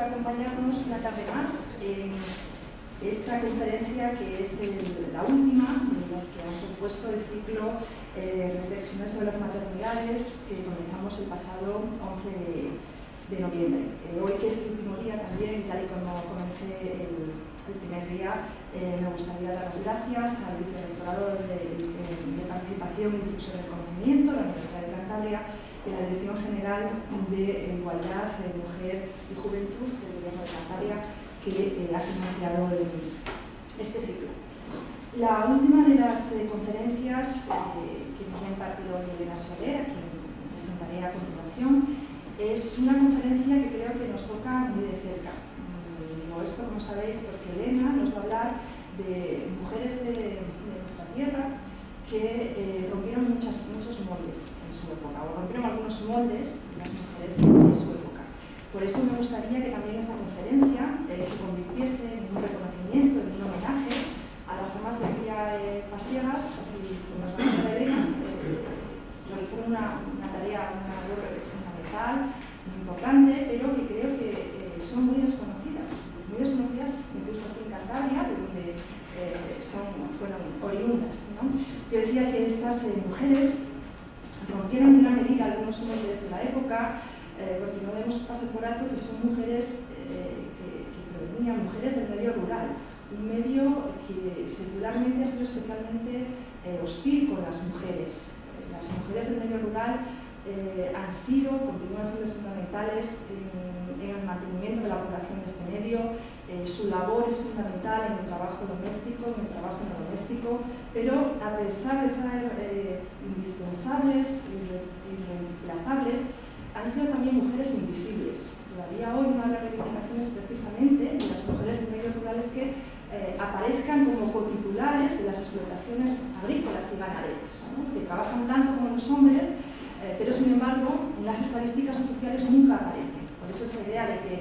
acompañarnos una tarde más en esta conferencia que es la última de las que han compuesto el ciclo Reflexiones sobre las maternidades que comenzamos el pasado 11 de noviembre. Hoy, que es el último día también, tal y como comencé el primer día, me gustaría dar las gracias al Vicerrectorado de Participación y Difusión del Conocimiento, la Universidad de Cantabria, y la Dirección General de Igualdad, Mujer y Juventud del Gobierno de Cantabria, que ha financiado este ciclo. La última de las conferencias que nos ha impartido Elena Soler, a quien presentaré a continuación, es una conferencia que creo que nos toca muy de cerca. Digo esto, como sabéis, porque Elena nos va a hablar de mujeres de nuestra tierra que rompieron muchos moldes en su época, o rompieron algunos moldes de las mujeres de su época. Por eso me gustaría que también esta conferencia se convirtiese en un reconocimiento, en un homenaje a las amas de cría pasiegas, y como nos va a contar Elena, realizaron una tarea, una labor fundamental, muy importante, pero que creo que son muy desconocidas incluso aquí en Cantabria, de donde fueron oriundas, ¿no? Yo decía que estas mujeres rompieron en gran medida algunos moldes de la época, porque no debemos pasar por alto que son mujeres que provenían, mujeres del medio rural, un medio que secularmente ha sido especialmente hostil con las mujeres. Las mujeres del medio rural continúan siendo fundamentales en el mantenimiento de la población de este medio. Su labor es fundamental en el trabajo doméstico, en el trabajo no doméstico, pero a pesar de ser indispensables y irreemplazables, han sido también mujeres invisibles. Todavía hoy una de las reivindicaciones precisamente de las mujeres del medio rural es que aparezcan como cotitulares de las explotaciones agrícolas y ganaderas, ¿no? Que trabajan tanto como los hombres, pero sin embargo en las estadísticas oficiales nunca aparecen. Por eso esa idea de que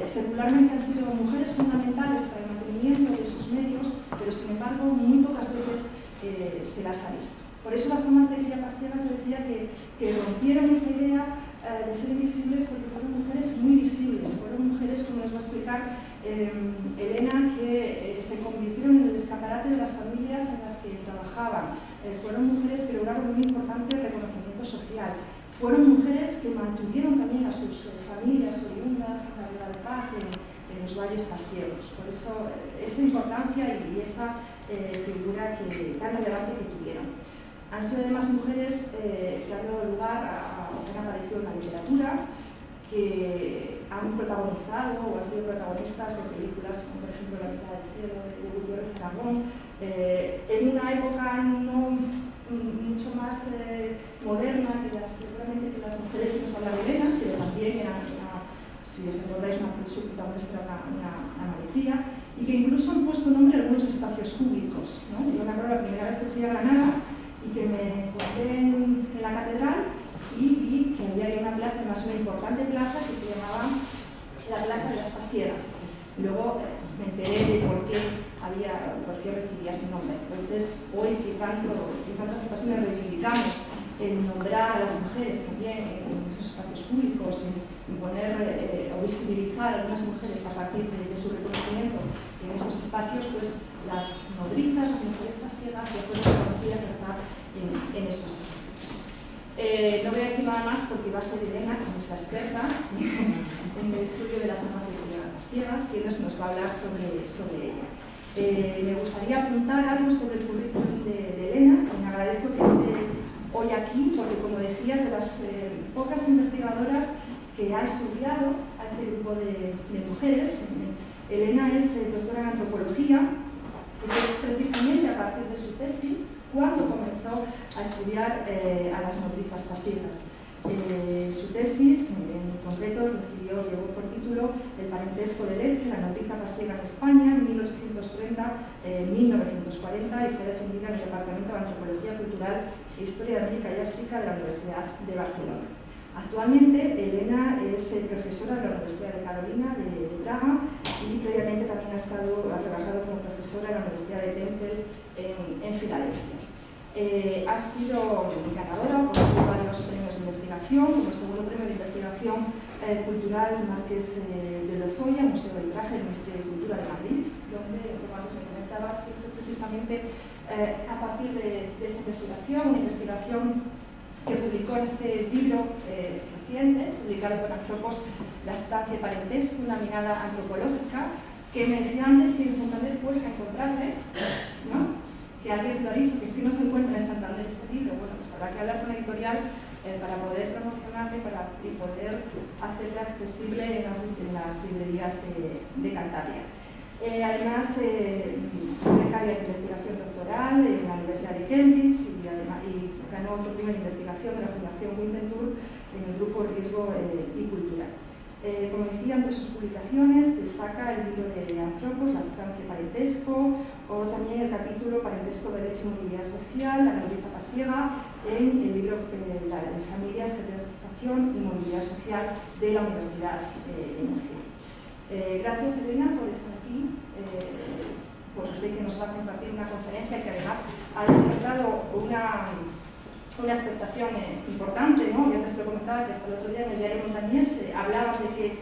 secularmente han sido mujeres fundamentales para el mantenimiento de sus medios, pero sin embargo muy pocas veces se las ha visto. Por eso las amas de cría pasiegas, yo decía que rompieron esa idea de ser invisibles, porque fueron mujeres muy visibles, fueron mujeres, como nos va a explicar Elena, que se convirtieron en el escaparate de las familias en las que trabajaban. Fueron mujeres que lograron un importante reconocimiento social. Fueron mujeres que mantuvieron también a sus familias oriundas en la Vega de Paz, en los valles pasiegos. Por eso esa importancia y esa figura tan relevante que tuvieron. Han sido además mujeres que han dado lugar que han aparecido en la literatura, que han protagonizado o han sido protagonistas en películas como por ejemplo La mitad del cielo de Gutiérrez Aragón, en una época no mucho más moderna seguramente que las mujeres que nos habla de Elena, pero también si os acordáis, su protagonista era una maletía, y que incluso han puesto nombre a algunos espacios públicos, ¿no? Yo me acuerdo la primera vez que fui a Granada y que me encontré en la catedral y vi que había una plaza, además una importante plaza, que se llamaba la Plaza de las Pasiegas. Y luego me enteré de por qué recibía ese nombre. Entonces, hoy que tantas ocasiones reivindicamos el nombrar a las mujeres también en esos espacios públicos, en poner o visibilizar a algunas mujeres a partir de su reconocimiento en esos espacios, pues las nodrizas, las mujeres pasiegas, ya fueron reconocidas hasta en estos espacios. No voy a decir nada más porque va a ser Elena, quien es la experta en el estudio de las amas de cría pasiegas, quien nos va a hablar sobre ella. Me gustaría apuntar algo sobre el currículum de Elena, y me agradezco que esté hoy aquí, porque como decía, es de las pocas investigadoras que ha estudiado a este grupo de mujeres. Elena es doctora en antropología, y precisamente a partir de su tesis, cuando comenzó a estudiar a las nodrizas pasiegas. Su tesis, en concreto, llevó por título El parentesco de leche, la nodriza pasiega en España, 1830-1940, y fue defendida en el Departamento de Antropología Cultural e Historia de América y África de la Universidad de Barcelona. Actualmente, Elena es profesora de la Universidad de Carolina de Praga, y previamente también ha trabajado como profesora en la Universidad de Temple en Filadelfia. Ha sido ganadora por varios premios de investigación, como el segundo premio de investigación Cultural Marqués de Lozoya, Museo del Traje del Ministerio de Cultura de Madrid, donde, como antes me comentabas, precisamente a partir de esta investigación, una investigación que publicó en este libro reciente, publicado por Anthropos, Lactancia y Parentesco, una mirada antropológica, que me decía antes que en Santander cuesta encontrarle, ¿no? Que alguien se lo ha dicho, que es que no se encuentra en Santander este libro. Bueno, pues habrá que hablar con la editorial para poder promocionarle y poder hacerle accesible en las librerías de Cantabria. Además, becaria de investigación doctoral en la Universidad de Cambridge y ganó otro premio de investigación de la Fundación Winterthur en el grupo Riesgo y Cultura. Como decía, entre sus publicaciones destaca el libro de Anthropos, Lactancia y Parentesco, o también el capítulo Parentesco, Derecho y Movilidad Social, Ana Luisa Pasiega, en el libro Familias, Jerarquización y Movilidad Social de la Universidad de Murcia. Gracias, Elena, por estar aquí, porque sé que nos vas a impartir una conferencia que además ha despertado una expectación importante, ¿no? Yo antes te lo comentaba que hasta el otro día en el diario Montañés hablaban de que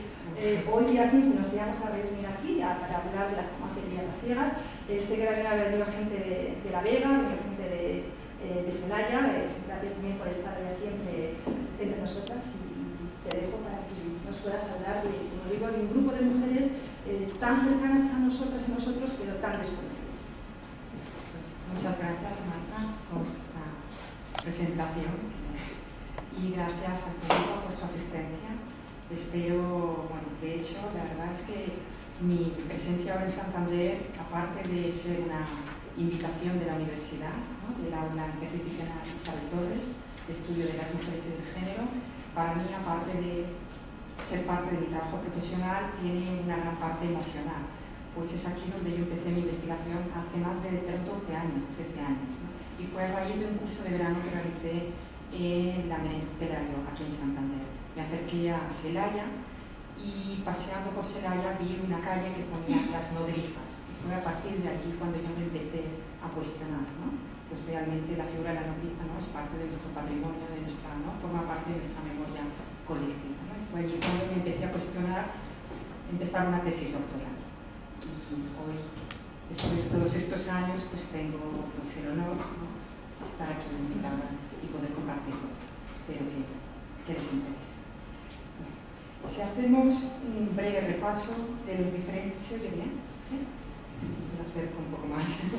hoy día 15 nos íbamos a reunir aquí para hablar de las camas de cría pasiegas. Sé que también ha venido gente de La Vega, ha venido gente de Celaya. Gracias también por estar aquí entre nosotras y te dejo para que nos puedas hablar de, como digo, de un grupo de mujeres tan cercanas a nosotras y nosotros, pero tan desconocidas. Muchas gracias, Marta, por esta presentación y gracias al público por su asistencia. Espero, bueno, de hecho, la verdad es que mi presencia ahora en Santander, aparte de ser una invitación de la universidad, ¿no?, del aula interdisciplinar Isabel Torres, de estudio de las mujeres y del género, para mí, aparte de ser parte de mi trabajo profesional, tiene una gran parte emocional, pues es aquí donde yo empecé mi investigación hace más de 13 años, ¿no? Y fue a raíz de un curso de verano que realicé en la Menéndez Pelayo, aquí en Santander. Me acerqué a Celaya y paseando por Celaya vi una calle que ponía las nodrizas. Y fue a partir de allí cuando yo me empecé a cuestionar, ¿no? Pues realmente la figura de la nodriza, ¿no?, es parte de nuestro patrimonio, ¿no?, forma parte de nuestra memoria colectiva, ¿no? Y fue allí cuando me empecé a cuestionar, empezar una tesis doctoral. Y hoy, después de todos estos años, pues tengo el honor, ¿no?, de estar aquí invitada y poder compartir con ustedes. Espero que les interese. Si hacemos un breve repaso de los diferentes... ¿Se oye bien? ¿Sí? Sí, lo acerco un poco más.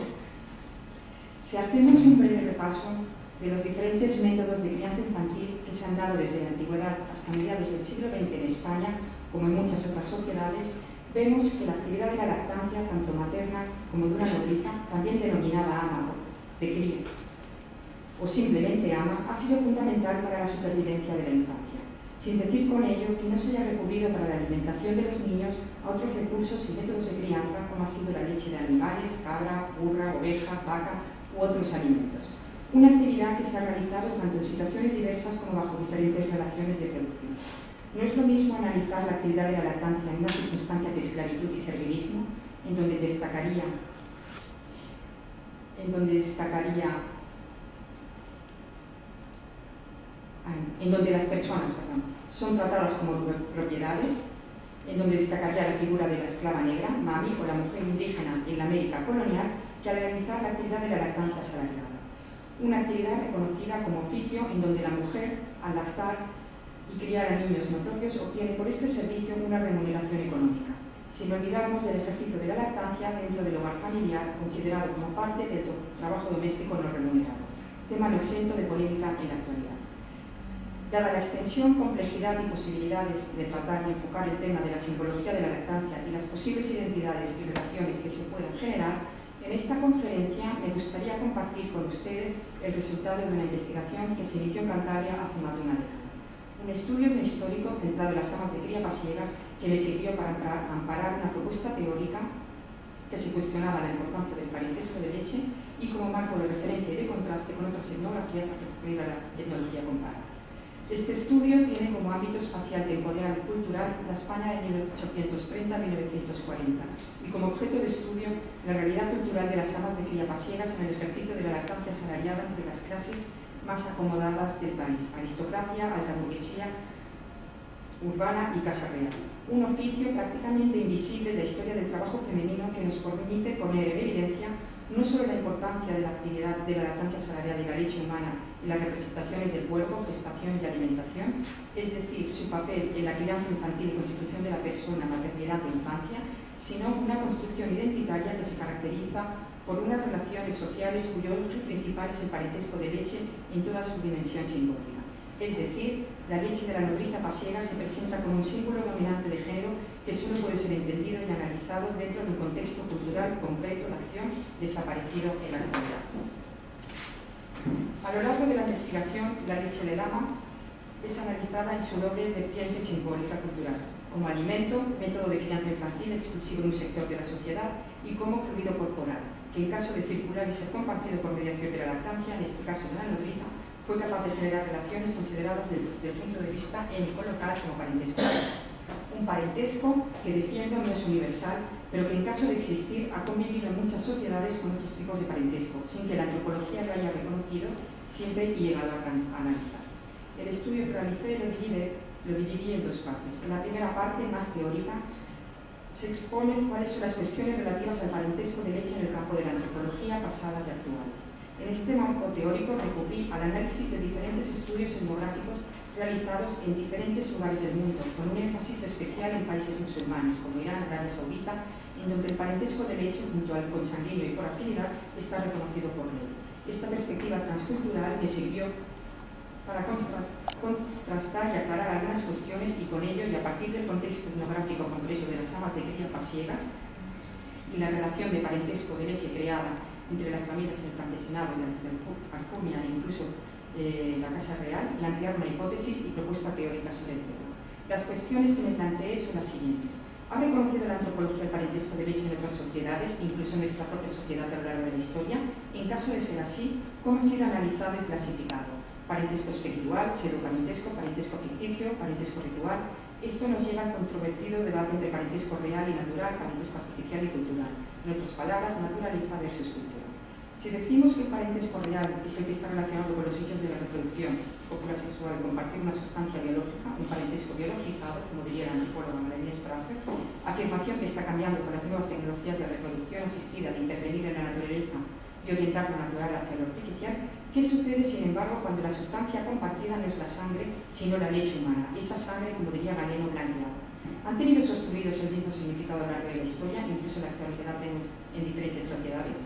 Si hacemos un breve repaso de los diferentes métodos de crianza infantil que se han dado desde la antigüedad hasta mediados del siglo XX en España, como en muchas otras sociedades, vemos que la actividad de la lactancia, tanto materna como de una nodriza, también denominada ama de cría, o simplemente ama, ha sido fundamental para la supervivencia de la infancia, sin decir con ello que no se haya recurrido para la alimentación de los niños a otros recursos y métodos de crianza como ha sido la leche de animales, cabra, burra, oveja, vaca u otros alimentos. Una actividad que se ha realizado tanto en situaciones diversas como bajo diferentes relaciones de producción. No es lo mismo analizar la actividad de la lactancia en unas circunstancias de esclavitud y servilismo, en donde las personas son tratadas como propiedades, en donde destacaría la figura de la esclava negra, mami, o la mujer indígena en la América colonial, que al realizar la actividad de la lactancia asalariada. Una actividad reconocida como oficio en donde la mujer, al lactar y criar a niños no propios, obtiene por este servicio una remuneración económica, sin olvidarnos del ejercicio de la lactancia dentro del hogar familiar, considerado como parte del trabajo doméstico no remunerado, tema no exento de polémica en la actualidad. Dada la extensión, complejidad y posibilidades de tratar y enfocar el tema de la simbología de la lactancia y las posibles identidades y relaciones que se pueden generar, en esta conferencia me gustaría compartir con ustedes el resultado de una investigación que se inició en Cantabria hace más de una década. Un estudio histórico centrado en las amas de cría pasiegas que me sirvió para amparar una propuesta teórica que se cuestionaba la importancia del parentesco de leche y como marco de referencia y de contraste con otras etnografías referidas a la etnología comparada. Este estudio tiene como ámbito espacial, temporal y cultural la España de 1830 a 1940 y como objeto de estudio la realidad cultural de las amas de cría pasiegas en el ejercicio de la lactancia asalariada entre las clases más acomodadas del país, aristocracia, alta burguesía urbana y casa real. Un oficio prácticamente invisible en la historia del trabajo femenino que nos permite poner en evidencia no solo la importancia de la actividad de la lactancia salarial y la leche humana en las representaciones del cuerpo, gestación y alimentación, es decir, su papel en la crianza infantil y constitución de la persona, maternidad e infancia, sino una construcción identitaria que se caracteriza por unas relaciones sociales cuyo eje principal es el parentesco de leche en toda su dimensión simbólica. Es decir, la leche de la nodriza pasiega se presenta como un símbolo dominante de género que solo puede ser entendido y analizado dentro de un contexto cultural concreto de acción desaparecido en la actualidad. A lo largo de la investigación, la leche del ama es analizada en su doble vertiente simbólica cultural, como alimento, método de crianza infantil exclusivo de un sector de la sociedad y como fluido corporal, que en caso de circular y ser compartido por mediación de la lactancia, en este caso de la nodriza, fue capaz de generar relaciones consideradas desde el punto de vista étnico-local como parentesco. Un parentesco que defiendo no es universal, pero que en caso de existir ha convivido en muchas sociedades con otros tipos de parentesco, sin que la antropología lo haya reconocido siempre y llegado a analizar. El estudio que realicé lo dividí en dos partes. En la primera parte, más teórica, se exponen cuáles son las cuestiones relativas al parentesco de leche en el campo de la antropología pasadas y actuales. En este marco teórico recurrí al análisis de diferentes estudios etnográficos realizados en diferentes lugares del mundo, con un énfasis especial en países musulmanes como Irán, Arabia Saudita, en donde el parentesco de leche junto al consanguíneo y por afinidad está reconocido por ley. Esta perspectiva transcultural me sirvió para contrastar y aclarar algunas cuestiones y con ello y a partir del contexto etnográfico concreto de las amas de cría pasiegas y la relación de parentesco de leche creada entre las familias del campesinado y las de Alcurnia e incluso la Casa Real, plantear una hipótesis y propuesta teórica sobre el tema. Las cuestiones que me planteé son las siguientes. ¿Ha reconocido la antropología el parentesco de leche en otras sociedades, incluso en nuestra propia sociedad a lo largo de la historia? En caso de ser así, ¿cómo ha sido analizado y clasificado? Parentesco espiritual, pseudoparentesco, parentesco ficticio, parentesco ritual. Esto nos lleva al controvertido debate entre parentesco real y natural, parentesco artificial y cultural. En otras palabras, naturaleza versus cultura. Si decimos que el parentesco real es el que está relacionado con los hechos de la reproducción, cópula sexual, compartir una sustancia biológica, un parentesco biologizado, como diría la antropóloga Marlene Strasser, afirmación que está cambiando con las nuevas tecnologías de reproducción asistida de intervenir en la naturaleza y orientar lo natural hacia lo artificial, ¿qué sucede, sin embargo, cuando la sustancia compartida no es la sangre, sino la leche humana? Esa sangre, como diría Galeno, blanqueada. ¿Han tenido esos fluidos el mismo significado a lo largo de la historia, incluso en la actualidad en diferentes sociedades?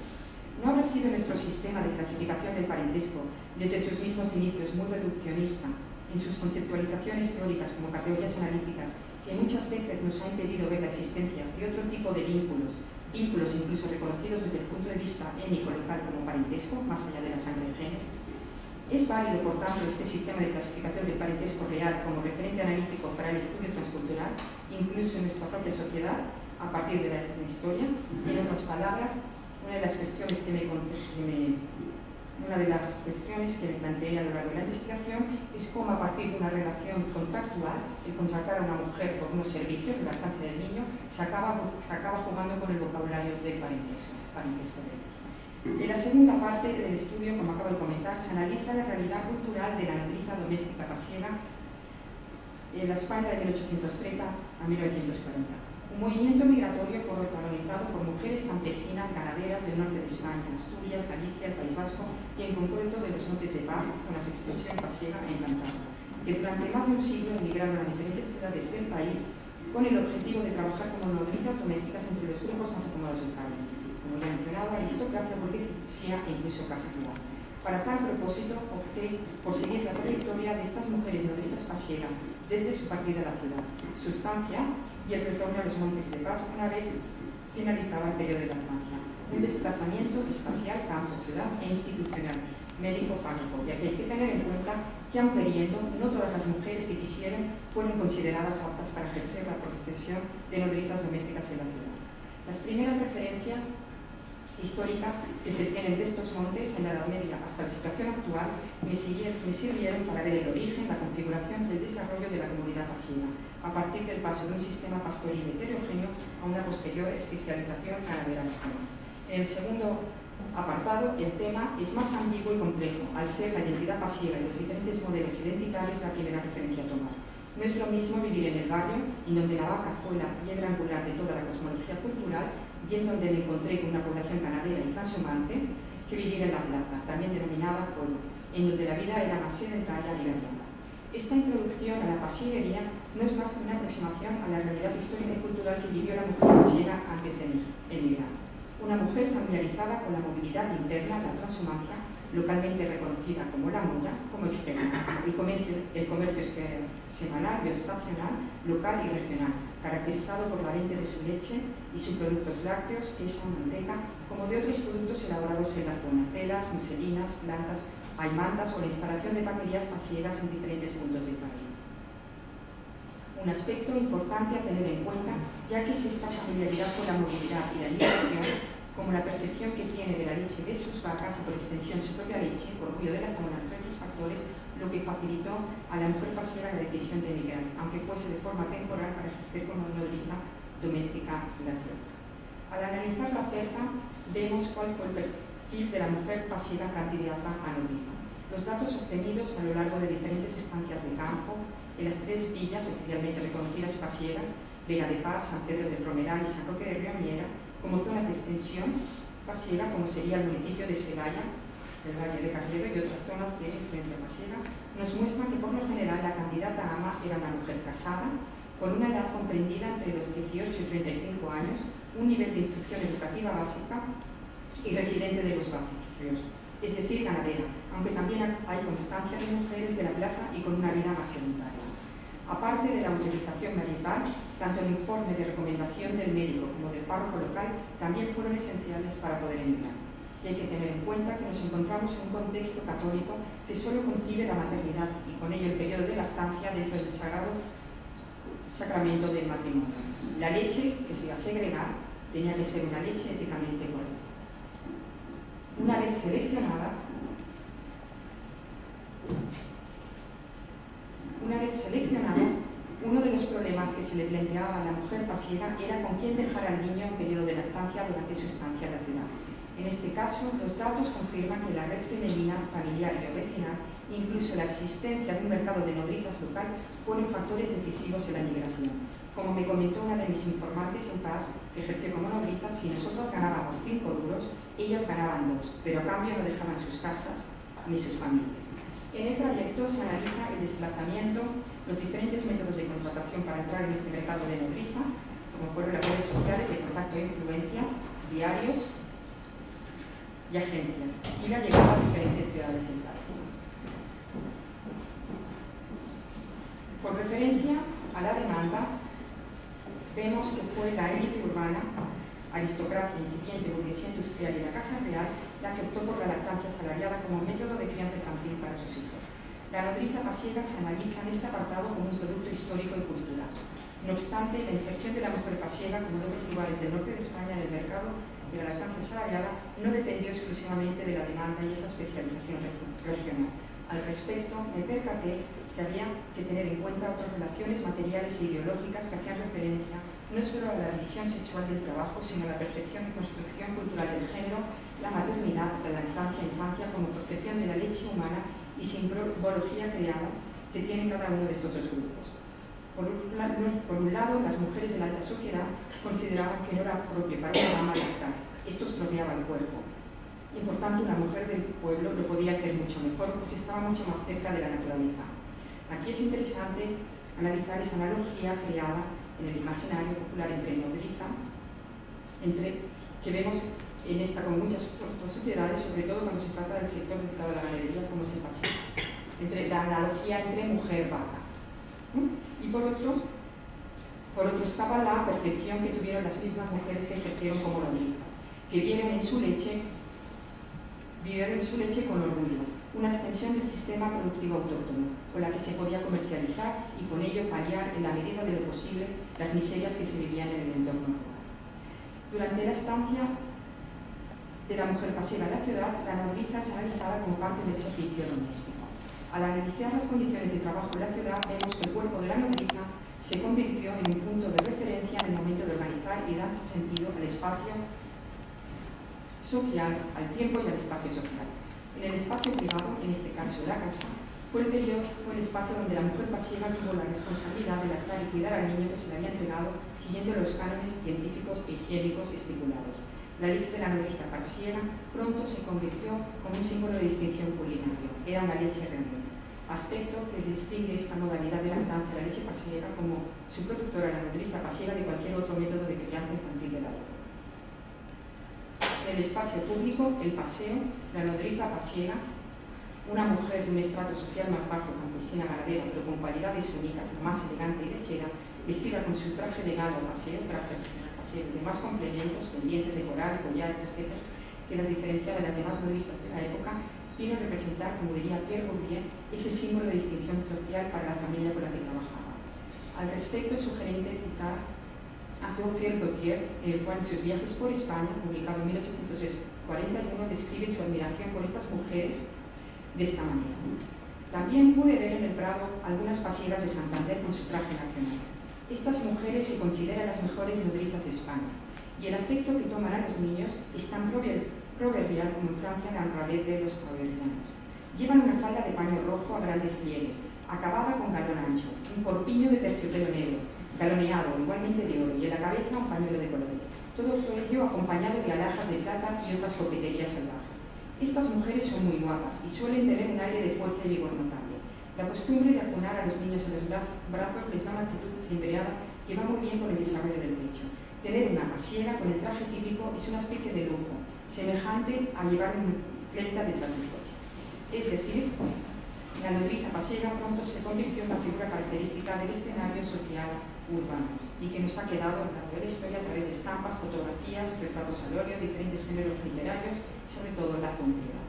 ¿No habrá sido nuestro sistema de clasificación del parentesco, desde sus mismos inicios, muy reduccionista, en sus conceptualizaciones teóricas como categorías analíticas, que muchas veces nos ha impedido ver la existencia de otro tipo de vínculos incluso reconocidos desde el punto de vista étnico-local como parentesco, más allá de la sangre de genes? ¿Es válido, por tanto, este sistema de clasificación del parentesco real como referente analítico para el estudio transcultural, incluso en nuestra propia sociedad, a partir de la historia? En otras palabras, una de las cuestiones que me planteé a lo largo de la investigación es cómo, a partir de una relación contractual, el contratar a una mujer por unos servicios, la lactancia del niño, se acaba jugando con el vocabulario del parentesco de leche. En la segunda parte del estudio, como acabo de comentar, se analiza la realidad cultural de la nodriza doméstica pasiega en la España de 1830 a 1940. Un movimiento migratorio protagonizado por mujeres campesinas ganaderas del norte de España, Asturias, Galicia, el País Vasco y en concreto de los Montes de Paz, zonas de extensión pasiega e Cantabria, que durante más de un siglo emigraron a diferentes ciudades del país con el objetivo de trabajar como nodrizas domésticas entre los grupos más acomodados del país, como ya he mencionado, aristocracia, burguesía e incluso casa rural. Para tal propósito, opté por seguir la trayectoria de estas mujeres nodrizas pasiegas desde su partida a la ciudad, su estancia y el retorno a los Montes de Paz una vez finalizaba el periodo de lactancia. Un desplazamiento espacial, campo, ciudad e institucional, médico-párroco, ya que hay que tener en cuenta que aun queriendo, no todas las mujeres que quisieron fueron consideradas aptas para ejercer la profesión de nodrizas domésticas en la ciudad. Las primeras referencias históricas que se tienen de estos montes en la Edad Media hasta la situación actual me sirvieron para ver el origen, la configuración y el desarrollo de la comunidad pasiega, a partir del paso de un sistema pastoril heterogéneo a una posterior especialización ganadera regional. En el segundo apartado, el tema es más ambiguo y complejo, al ser la identidad pasiega y los diferentes modelos identitarios la primera referencia a tomar. No es lo mismo vivir en el barrio, en donde la vaca fue la piedra angular de toda la cosmología cultural y en donde me encontré con una población ganadera y transhumante, que vivir en la plaza, también denominada pueblo, en donde la vida era más sedentaria y variada. Esta introducción a la pasieguería no es más que una aproximación a la realidad histórica y cultural que vivió la mujer pasiega antes de emigrar. Una mujer familiarizada con la movilidad interna, la transhumancia, localmente reconocida como la moda, como externa, el comercio semanal, bioestacional, local y regional, caracterizado por la venta de su leche y sus productos lácteos, queso, manteca, como de otros productos elaborados en la zona, telas, muselinas, blancas, mantas o la instalación de taquerías pasiegas en diferentes puntos del país. Un aspecto importante a tener en cuenta, ya que es esta familiaridad con la movilidad y la migración, como la percepción que tiene de la leche de sus vacas y por extensión su propia leche, por medio de la zona, entre otros factores, lo que facilitó a la mujer pasiega la decisión de emigrar, aunque fuese de forma temporal para ejercer como nodriza doméstica de la ciudad. Al analizar la oferta, vemos cuál fue el perfil de la mujer pasiega candidata a nodriza. Los datos obtenidos a lo largo de diferentes estancias de campo, en las 3 villas oficialmente reconocidas pasiegas, Vega de Paz, San Pedro de Promeral y San Roque de Riomiera, como zonas de extensión pasiega, como sería el municipio de Sevalla, del Valle de Carredo y otras zonas de influencia pasiega, nos muestran que por lo general la candidata a ama era una mujer casada, con una edad comprendida entre los 18 y 35 años, un nivel de instrucción educativa básica y residente de los barrios, es decir, ganadera, aunque también hay constancia de mujeres de la plaza y con una vida más sedentaria. Aparte de la autorización marital, tanto el informe de recomendación del médico como del párroco local también fueron esenciales para poder emigrar. Y hay que tener en cuenta que nos encontramos en un contexto católico que solo concibe la maternidad y con ello el periodo de lactancia dentro del sagrado sacramento del matrimonio. La leche que se iba a segregar tenía que ser una leche éticamente correcta. Una vez seleccionadas, uno de los problemas que se le planteaba a la mujer pasiega era con quién dejar al niño en periodo de lactancia durante su estancia en la ciudad. En este caso, los datos confirman que la red femenina, familiar y vecinal, incluso la existencia de un mercado de nodrizas local, fueron factores decisivos en la migración. Como me comentó una de mis informantes en Paz, que ejerció como nodriza, si nosotras ganábamos 5 duros, ellas ganaban 2, pero a cambio no dejaban sus casas ni sus familias. En el trayecto se analiza el desplazamiento, los diferentes métodos de contratación para entrar en este mercado de nodriza, como fueron las redes sociales de contacto e influencias, diarios y agencias, y la llegada a diferentes ciudades y países. Por referencia a la demanda, vemos que fue la élite urbana, aristocracia incipiente, burguesía industrial y la Casa Real la que optó por la lactancia asalariada como método de crianza infantil para sus hijos. La nodriza pasiega se analiza en este apartado como un producto histórico y cultural. No obstante, la inserción de la mujer pasiega, como en otros lugares del norte de España, en el mercado de la lactancia asalariada, no dependió exclusivamente de la demanda y esa especialización regional. Al respecto, me percaté que había que tener en cuenta otras relaciones materiales e ideológicas que hacían referencia no solo a la visión sexual del trabajo, sino a la percepción y construcción cultural del género, la maternidad, la lactancia, infancia como percepción de la leche humana y simbología creada que tiene cada uno de estos dos grupos. Por un lado, las mujeres de la alta sociedad consideraban que no era propio para una dama lactar. Esto estropeaba el cuerpo. Y por tanto, una mujer del pueblo lo podía hacer mucho mejor, pues estaba mucho más cerca de la naturaleza. Aquí es interesante analizar esa analogía creada en el imaginario popular entre nodriza, que vemos en esta con muchas otras sociedades, sobre todo cuando se trata del sector dedicado a la ganadería, como es el pasiego, entre la analogía entre mujer-vaca. Y por otro estaba la percepción que tuvieron las mismas mujeres que ejercieron como nodrizas, que vivieron en su leche con orgullo, una extensión del sistema productivo autóctono, con la que se podía comercializar y con ello paliar en la medida de lo posible las miserias que se vivían en el entorno rural. Durante la estancia de la mujer pasiega en la ciudad, la nodriza es analizada como parte del servicio doméstico. Al analizar las condiciones de trabajo en la ciudad, vemos que el cuerpo de la nodriza se convirtió en un punto de referencia en el momento de organizar y dar sentido al espacio social, al tiempo y al espacio social. En el espacio privado, en este caso la casa, Fue el espacio donde la mujer pasiega tuvo la responsabilidad de lactar y cuidar al niño que se le había entregado siguiendo los cánones científicos e higiénicos estipulados. La leche de la nodriza pasiega pronto se convirtió como un símbolo de distinción culinario. Era una leche real, aspecto que distingue esta modalidad de lactancia de la leche pasiega como su productora, la nodriza pasiega, de cualquier otro método de crianza infantil de la época. En el espacio público, el paseo, la nodriza pasiega, una mujer de un estrato social más bajo, campesina ganadera, pero con cualidades únicas, más elegante y lechera, vestida con su traje de gala o paseo, de más complementos, pendientes de coral, collares, etc., que las diferenciaba de las demás nodrizas de la época, vino a representar, como diría Pierre Bourdieu, ese símbolo de distinción social para la familia con la que trabajaba. Al respecto, es sugerente citar a Théophile Gautier, el cual en sus viajes por España, publicado en 1841, describe su admiración por estas mujeres de esta manera. También pude ver en el Prado algunas pasiegas de Santander con su traje nacional. Estas mujeres se consideran las mejores nodrizas de España, y el afecto que toman a los niños es tan proverbial como en Francia la honradez de los proverbianos. Llevan una falda de paño rojo a grandes pliegues, acabada con galón ancho, un corpiño de terciopelo negro, galoneado igualmente de oro, y en la cabeza un pañuelo de colores. Todo ello acompañado de alhajas de plata y otras coqueterías salvajes. Estas mujeres son muy guapas y suelen tener un aire de fuerza y vigor notable. La costumbre de acunar a los niños en los brazos les da una actitud cimbreada que va muy bien con el desarrollo del pecho. Tener una pasiega con el traje típico es una especie de lujo, semejante a llevar un cleta detrás del coche. Es decir, la nodriza pasiega pronto se convirtió en una figura característica del escenario social urbano y que nos ha quedado a lo largo de la historia a través de estampas, fotografías, retratos al óleo, diferentes géneros literarios, sobre todo la frontera.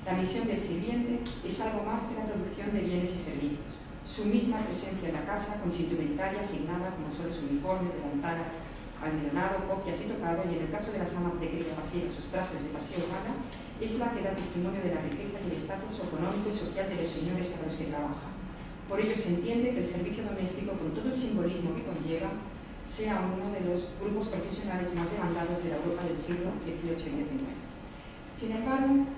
La misión del sirviente es algo más que la producción de bienes y servicios. Su misma presencia en la casa, con su indumentaria asignada como son los uniformes, delantal, almidonado, cofias y tocado, y en el caso de las amas de cría pasiega, sus trajes de paseo gala, es la que da testimonio de la riqueza y el estatus económico y social de los señores para los que trabajan. Por ello se entiende que el servicio doméstico, con todo el simbolismo que conlleva, sea uno de los grupos profesionales más demandados de la Europa del siglo XVIII y XIX. Sin embargo,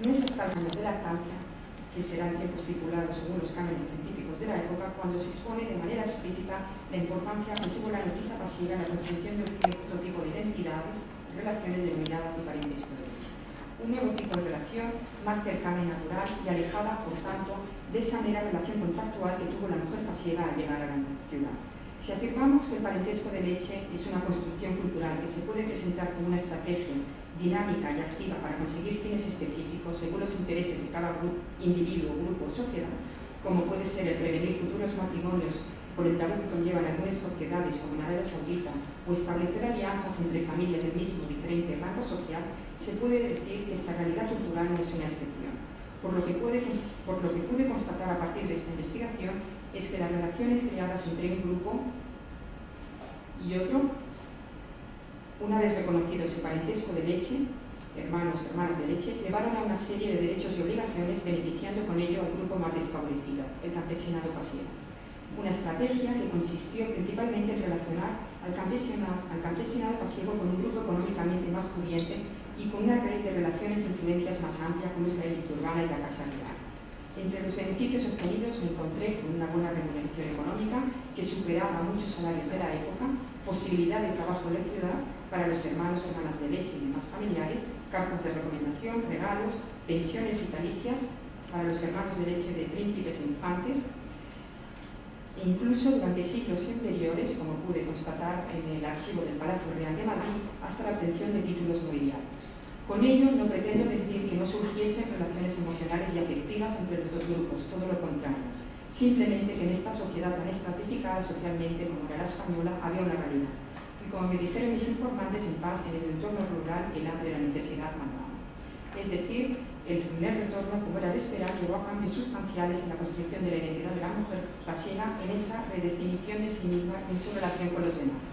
no es hasta los años de lactancia, que serán tiempos estipulados según los cánones científicos de la época, cuando se expone de manera explícita la importancia que tuvo la nodriza pasiega en la construcción de un cierto tipo de identidades y relaciones denominadas de parentesco de leche. Un nuevo tipo de relación más cercana y natural y alejada, por tanto, de esa mera relación contractual que tuvo la mujer pasiega al llegar a la ciudad. Si afirmamos que el parentesco de leche es una construcción cultural que se puede presentar como una estrategia dinámica y activa para conseguir fines específicos según los intereses de cada individuo, grupo o sociedad, como puede ser el prevenir futuros matrimonios por el tabú que conllevan algunas sociedades como en Arabia Saudita, o establecer alianzas entre familias del mismo diferente rango social, se puede decir que esta realidad cultural no es una excepción. Por lo que pude constatar a partir de esta investigación es que las relaciones creadas entre un grupo y otro, una vez reconocido ese parentesco de leche, hermanos, hermanas de leche, llevaron a una serie de derechos y obligaciones, beneficiando con ello al grupo más desfavorecido, el campesinado pasiego. Una estrategia que consistió principalmente en relacionar al campesinado pasiego con un grupo económicamente más pudiente y con una red de relaciones e influencias más amplia como es la élite urbana y la casa real. Entre los beneficios obtenidos me encontré con una buena remuneración económica que superaba muchos salarios de la época, posibilidad de trabajo en la ciudad para los hermanos o hermanas de leche y demás familiares, cartas de recomendación, regalos, pensiones vitalicias para los hermanos de leche de príncipes e infantes, e incluso durante siglos anteriores, como pude constatar en el archivo del Palacio Real de Madrid, hasta la obtención de títulos nobiliarios. Con ello no pretendo decir que no surgiesen relaciones emocionales y afectivas entre los dos grupos, todo lo contrario. Simplemente que en esta sociedad tan estratificada socialmente como era la española había una realidad. Y como me dijeron mis informantes, en paz, en el entorno rural el hambre y la necesidad mandaban. Es decir, el primer retorno, como era de esperar, llevó a cambios sustanciales en la construcción de la identidad de la mujer pasiega, en esa redefinición de sí misma en su relación con los demás.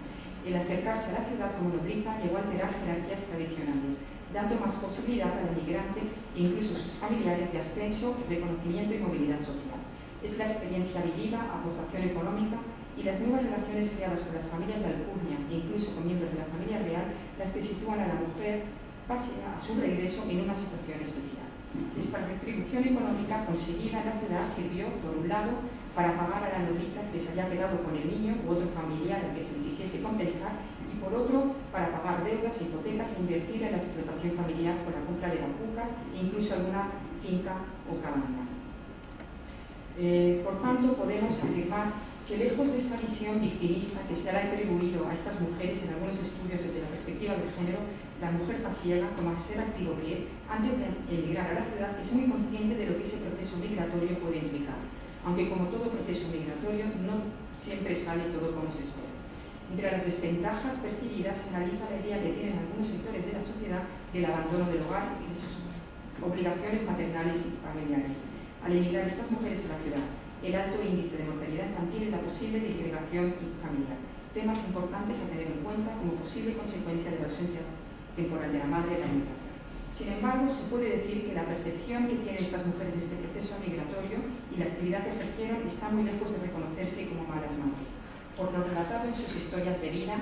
El acercarse a la ciudad como nodriza llegó a alterar jerarquías tradicionales, dando más posibilidad al inmigrante e incluso sus familiares de ascenso, reconocimiento y movilidad social. Es la experiencia vivida, aportación económica y las nuevas relaciones creadas por las familias de alcurnia e incluso con miembros de la familia real, las que sitúan a la mujer pase a su regreso en una situación especial. Esta retribución económica conseguida en la ciudad sirvió, por un lado, para pagar a la nodriza que se haya quedado con el niño u otro familiar al que se le quisiese compensar, y por otro, para pagar deudas, hipotecas e invertir en la explotación familiar con la compra de vacucas e incluso alguna finca o cabaña. Por tanto, podemos afirmar que lejos de esta visión victimista que se le ha atribuido a estas mujeres en algunos estudios desde la perspectiva del género, la mujer pasiega, como ser activo que es, antes de emigrar a la ciudad, es muy consciente de lo que ese proceso migratorio puede implicar, aunque como todo proceso migratorio no siempre sale todo como se espera. Entre las desventajas percibidas se analiza la idea que tienen algunos sectores de la sociedad del abandono del hogar y de sus obligaciones maternales y familiares al emigrar estas mujeres a la ciudad, el alto índice de mortalidad infantil y la posible disgregación familiar, temas importantes a tener en cuenta como posible consecuencia de la ausencia temporal de la madre en la migración. Sin embargo, se puede decir que la percepción que tienen estas mujeres de este proceso migratorio y la actividad que ejercieron está muy lejos de reconocerse como malas madres. Por lo relatado en sus historias de vida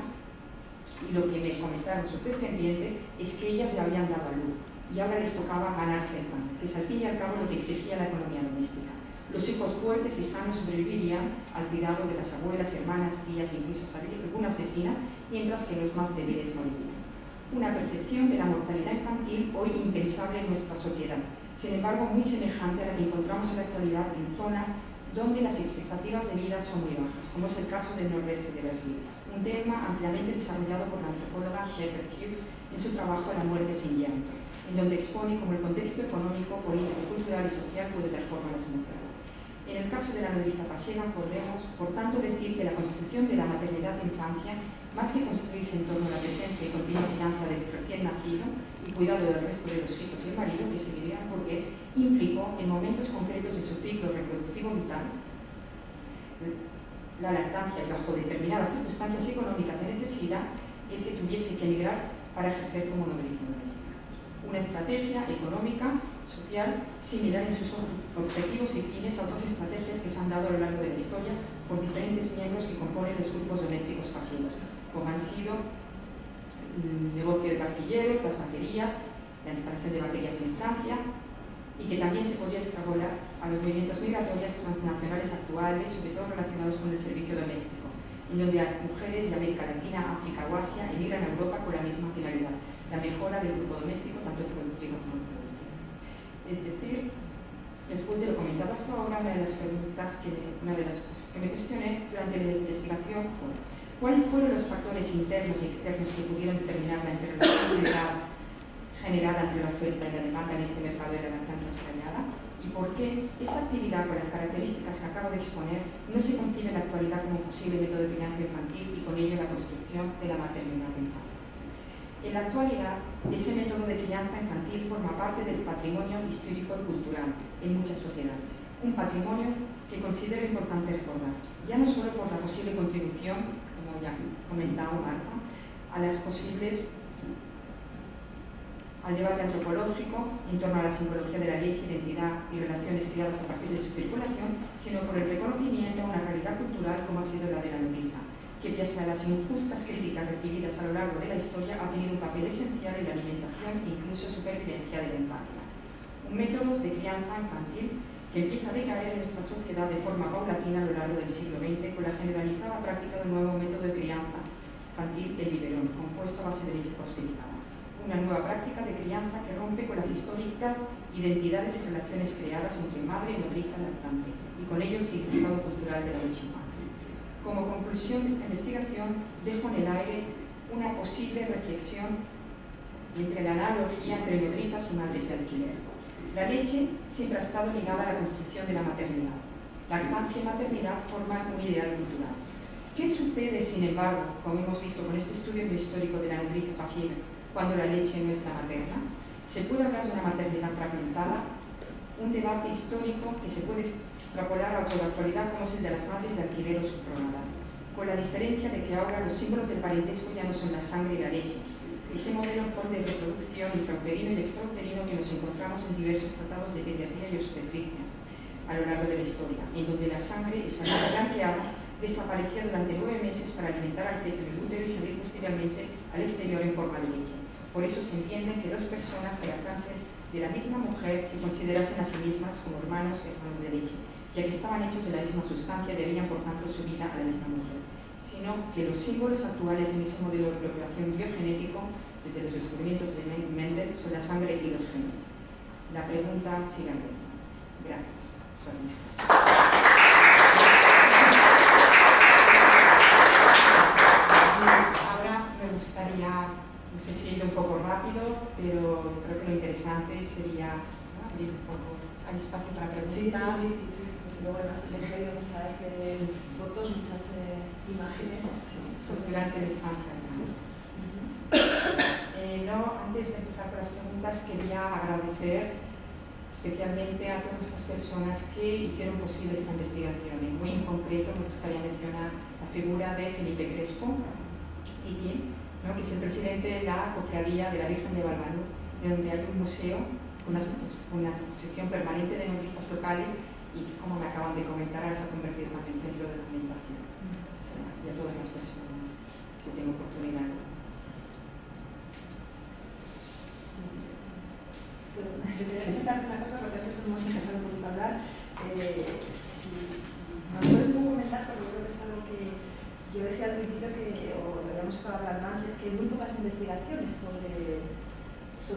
y lo que me comentaron sus descendientes es que ellas le habían dado a luz y ahora les tocaba ganarse el pan, que es al fin y al cabo lo que exigía la economía doméstica. Los hijos fuertes y sanos sobrevivirían al cuidado de las abuelas, hermanas, tías e incluso algunas vecinas, mientras que los más débiles morirían. Una percepción de la mortalidad infantil hoy impensable en nuestra sociedad, sin embargo muy semejante a la que encontramos en la actualidad en zonas donde las expectativas de vida son muy bajas, como es el caso del nordeste de Brasil, un tema ampliamente desarrollado por la antropóloga Shepherd Hughes en su trabajo La muerte sin llanto, en donde expone cómo el contexto económico, político, cultural y social puede dar forma a las emociones. En el caso de la nodriza pasiega, podemos, por tanto, decir que la construcción de la maternidad de infancia, más que construirse en torno a la presencia y continua crianza del recién nacido y cuidado del resto de los hijos y el marido, que se vivían porque implicó en momentos concretos de su ciclo reproductivo vital la lactancia y bajo determinadas circunstancias económicas de necesidad, el que tuviese que emigrar para ejercer como nodriza doméstica. Una estrategia económica, social, similar en sus objetivos y fines a otras estrategias que se han dado a lo largo de la historia por diferentes miembros que componen los grupos domésticos pasivos, como han sido el negocio de barquilleros, las vaquerías, la instalación de vaquerías en Francia, y que también se podría extrapolar a los movimientos migratorios transnacionales actuales, sobre todo relacionados con el servicio doméstico, en donde mujeres de América Latina, África o Asia emigran a Europa con la misma finalidad, la mejora del grupo doméstico, tanto productivo como no productivo. Es decir, después de lo comentado hasta ahora, una de las cosas que me cuestioné durante la investigación fue ¿cuáles fueron los factores internos y externos que pudieron determinar la interrelación generada entre la oferta y la demanda en este mercado de la lactancia escalada? ¿Y por qué esa actividad con las características que acabo de exponer no se concibe en la actualidad como posible método de crianza infantil y con ello la construcción de la maternidad infantil? En la actualidad, ese método de crianza infantil forma parte del patrimonio histórico y cultural en muchas sociedades. Un patrimonio que considero importante recordar, ya no solo por la posible contribución, como ya comentaba Marta, al debate antropológico en torno a la simbología de la leche, identidad y relaciones creadas a partir de su circulación, sino por el reconocimiento a una realidad cultural como ha sido la de la nodriza, que pese a las injustas críticas recibidas a lo largo de la historia ha tenido un papel esencial en la alimentación e incluso supervivencia de la infancia. Un método de crianza infantil que empieza a decaer en nuestra sociedad de forma paulatina a lo largo del siglo XX con la generalizada práctica de un nuevo método de crianza infantil, el biberón, compuesto a base de leche pasteurizada. Una nueva práctica de crianza que rompe con las históricas identidades y relaciones creadas entre madre, nodriza y lactante, y con ello el significado cultural de la leche humana. Como conclusión de esta investigación, dejo en el aire una posible reflexión entre la analogía entre nodrizas y madres de alquiler. La leche siempre ha estado ligada a la construcción de la maternidad. Lactancia y maternidad forman un ideal cultural. ¿Qué sucede, sin embargo, como hemos visto con este estudio histórico de la nodriza pasiva, cuando la leche no está materna? ¿Se puede hablar de una maternidad fragmentada? Un debate histórico que se puede extrapolar a la actualidad como es el de las madres de alquiler o subrogadas, con la diferencia de que ahora los símbolos del parentesco ya no son la sangre y la leche, ese modelo fue de reproducción intrauterino y extrauterino que nos encontramos en diversos tratados de pediatría y obstetricia a lo largo de la historia, en donde la sangre es blanqueada desaparecía durante 9 meses para alimentar al feto en el útero y salir posteriormente al exterior en forma de leche. Por eso se entiende que 2 personas que lactasen de la misma mujer se considerasen a sí mismas como hermanos de leche, ya que estaban hechos de la misma sustancia y debían por tanto su vida a la misma mujer, sino que los símbolos actuales en ese modelo de procreación biogenético, desde los descubrimientos de Mendel, son la sangre y los genes. La pregunta sigue abierta. Gracias. Ahora me gustaría, no sé si he ido un poco rápido, pero creo que lo interesante sería, ¿no?, abrir un poco. ¿Hay espacio para preguntas? Sí. Luego además les he leído muchas fotos, muchas imágenes. Pues durante la estancia. Antes de empezar con las preguntas, quería agradecer especialmente a todas estas personas que hicieron posible esta investigación. Y muy en concreto me gustaría mencionar la figura de Felipe Crespo, ¿no?, que es el presidente de la Cofradía de la Virgen de Valladolid, de donde hay un museo con una exposición permanente de noticias locales y que, como me acaban de comentar, ahora se ha convertido también en centro de documentación. O sea, y a todas las personas, si tengo oportunidad. Yo quería comentarte una cosa, porque antes hemos empezado un poquito a hablar. Si nos puedes comentar, porque yo creo que es algo que yo decía al principio, o lo habíamos estado hablando antes, que hay muy pocas investigaciones sobre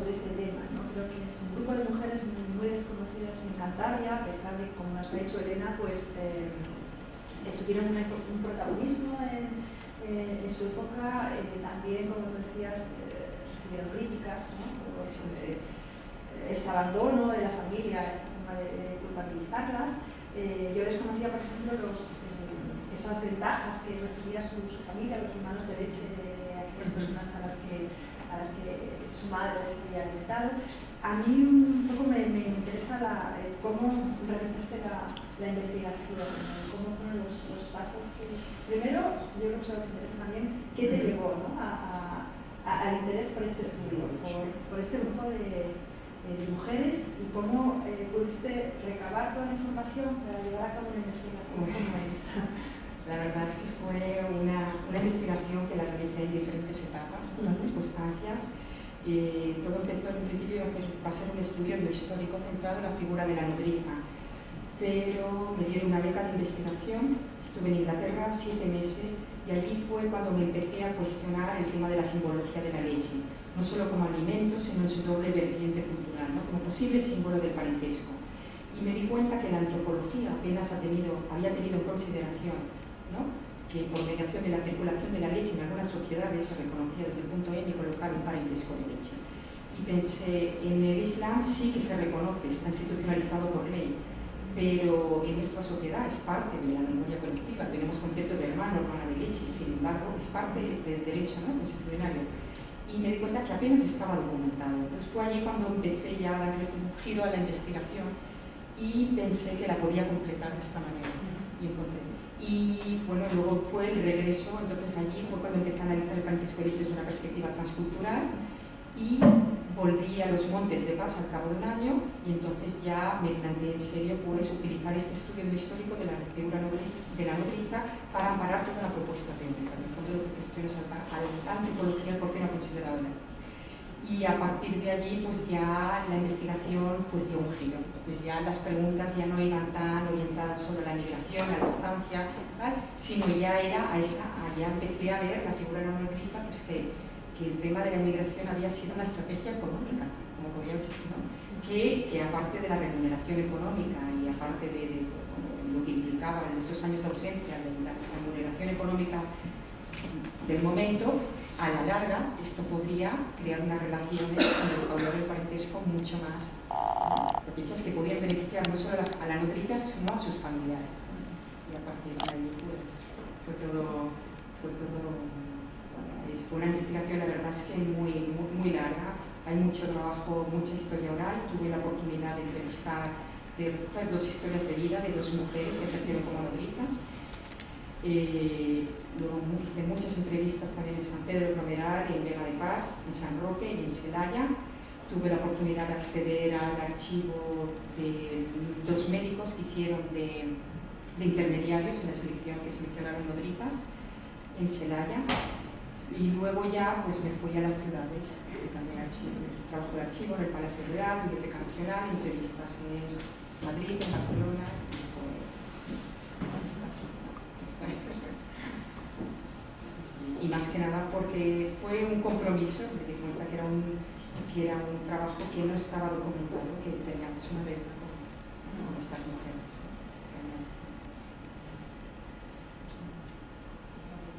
este tema, ¿no? Creo que es un grupo de mujeres muy desconocidas en Cantabria, a pesar de, como nos ha dicho Elena, pues tuvieron un protagonismo en su época, también, como tú decías, recibieron críticas, ¿no? Por ese abandono de la familia, esa forma de culpabilizarlas. Yo desconocía, por ejemplo, esas ventajas que recibía su familia, los hermanos de leche de aquellas personas a las que su madre les había alimentado. A mí un poco me interesa cómo realizaste la investigación, cómo fueron los pasos que... Primero, yo creo que eso me interesa también, ¿qué te llevó, ¿no?, al interés por este estudio, por este grupo de mujeres, y cómo pudiste recabar toda la información para llevar a cabo una investigación como esta? La verdad es que fue una investigación que la realicé en diferentes etapas, por las circunstancias. Todo empezó en un principio va a ser un estudio histórico centrado en la figura de la nodriza, pero me dieron una beca de investigación, estuve en Inglaterra 7 meses y allí fue cuando me empecé a cuestionar el tema de la simbología de la leche, no solo como alimento, sino en su doble vertiente cultural, ¿no?, como posible símbolo del parentesco. Y me di cuenta que la antropología apenas había tenido en consideración, ¿no?, que por mediación de la circulación de la leche en algunas sociedades se reconocía desde el punto étnico local un parentesco de leche. Y pensé, en el Islam sí que se reconoce, está institucionalizado por ley, pero en nuestra sociedad es parte de la memoria colectiva, tenemos conceptos de hermano, hermana de leche, sin embargo es parte del derecho, ¿no?, constitucionario. Y me di cuenta que apenas estaba documentado. Entonces fue allí cuando empecé ya a darle un giro a la investigación y pensé que la podía completar de esta manera. Y bueno, luego fue el regreso, entonces allí fue cuando empecé a analizar el parentesco de leche desde una perspectiva transcultural y volví a los Montes de Paz al cabo de un año y entonces ya me planteé en serio pues utilizar este estudio histórico de la figura de la nodriza para amparar toda una propuesta técnica. En el fondo lo que estoy es a la antropología porque no ha considerado nada. Y a partir de allí pues ya la investigación pues dio un giro. Entonces ya las preguntas ya no iban tan orientadas solo a la migración, a la estancia, ¿vale?, sino ya era ya empecé a ver la figura de la nodriza, pues que el tema de la inmigración había sido una estrategia económica, como podría decir, ¿no?, que aparte de la remuneración económica y aparte de lo que implicaba en esos años de ausencia de la remuneración económica del momento, a la larga esto podría crear unas relaciones con el vocabulario del parentesco mucho más propicias que podían beneficiar no solo a la nodriza, sino a sus familiares. Y a partir de ahí pues fue una investigación, la verdad es que muy larga. Hay mucho trabajo, mucha historia oral. Tuve la oportunidad de entrevistar, de recoger 2 historias de vida de 2 mujeres que ejercieron como nodrizas. Luego hice muchas entrevistas también en San Pedro de Promeral, en Vega de Paz, en San Roque y en Celaya. Tuve la oportunidad de acceder al archivo de 2 médicos que hicieron de de intermediarios en la selección que seleccionaron nodrizas en Celaya, y luego ya pues me fui a las ciudades, también trabajo de archivo en el Palacio Real, Biblioteca Nacional, entrevistas en Madrid, en Barcelona, y más que nada porque fue un compromiso, me di cuenta que era un trabajo que no estaba documentado, que teníamos una deuda con estas mujeres.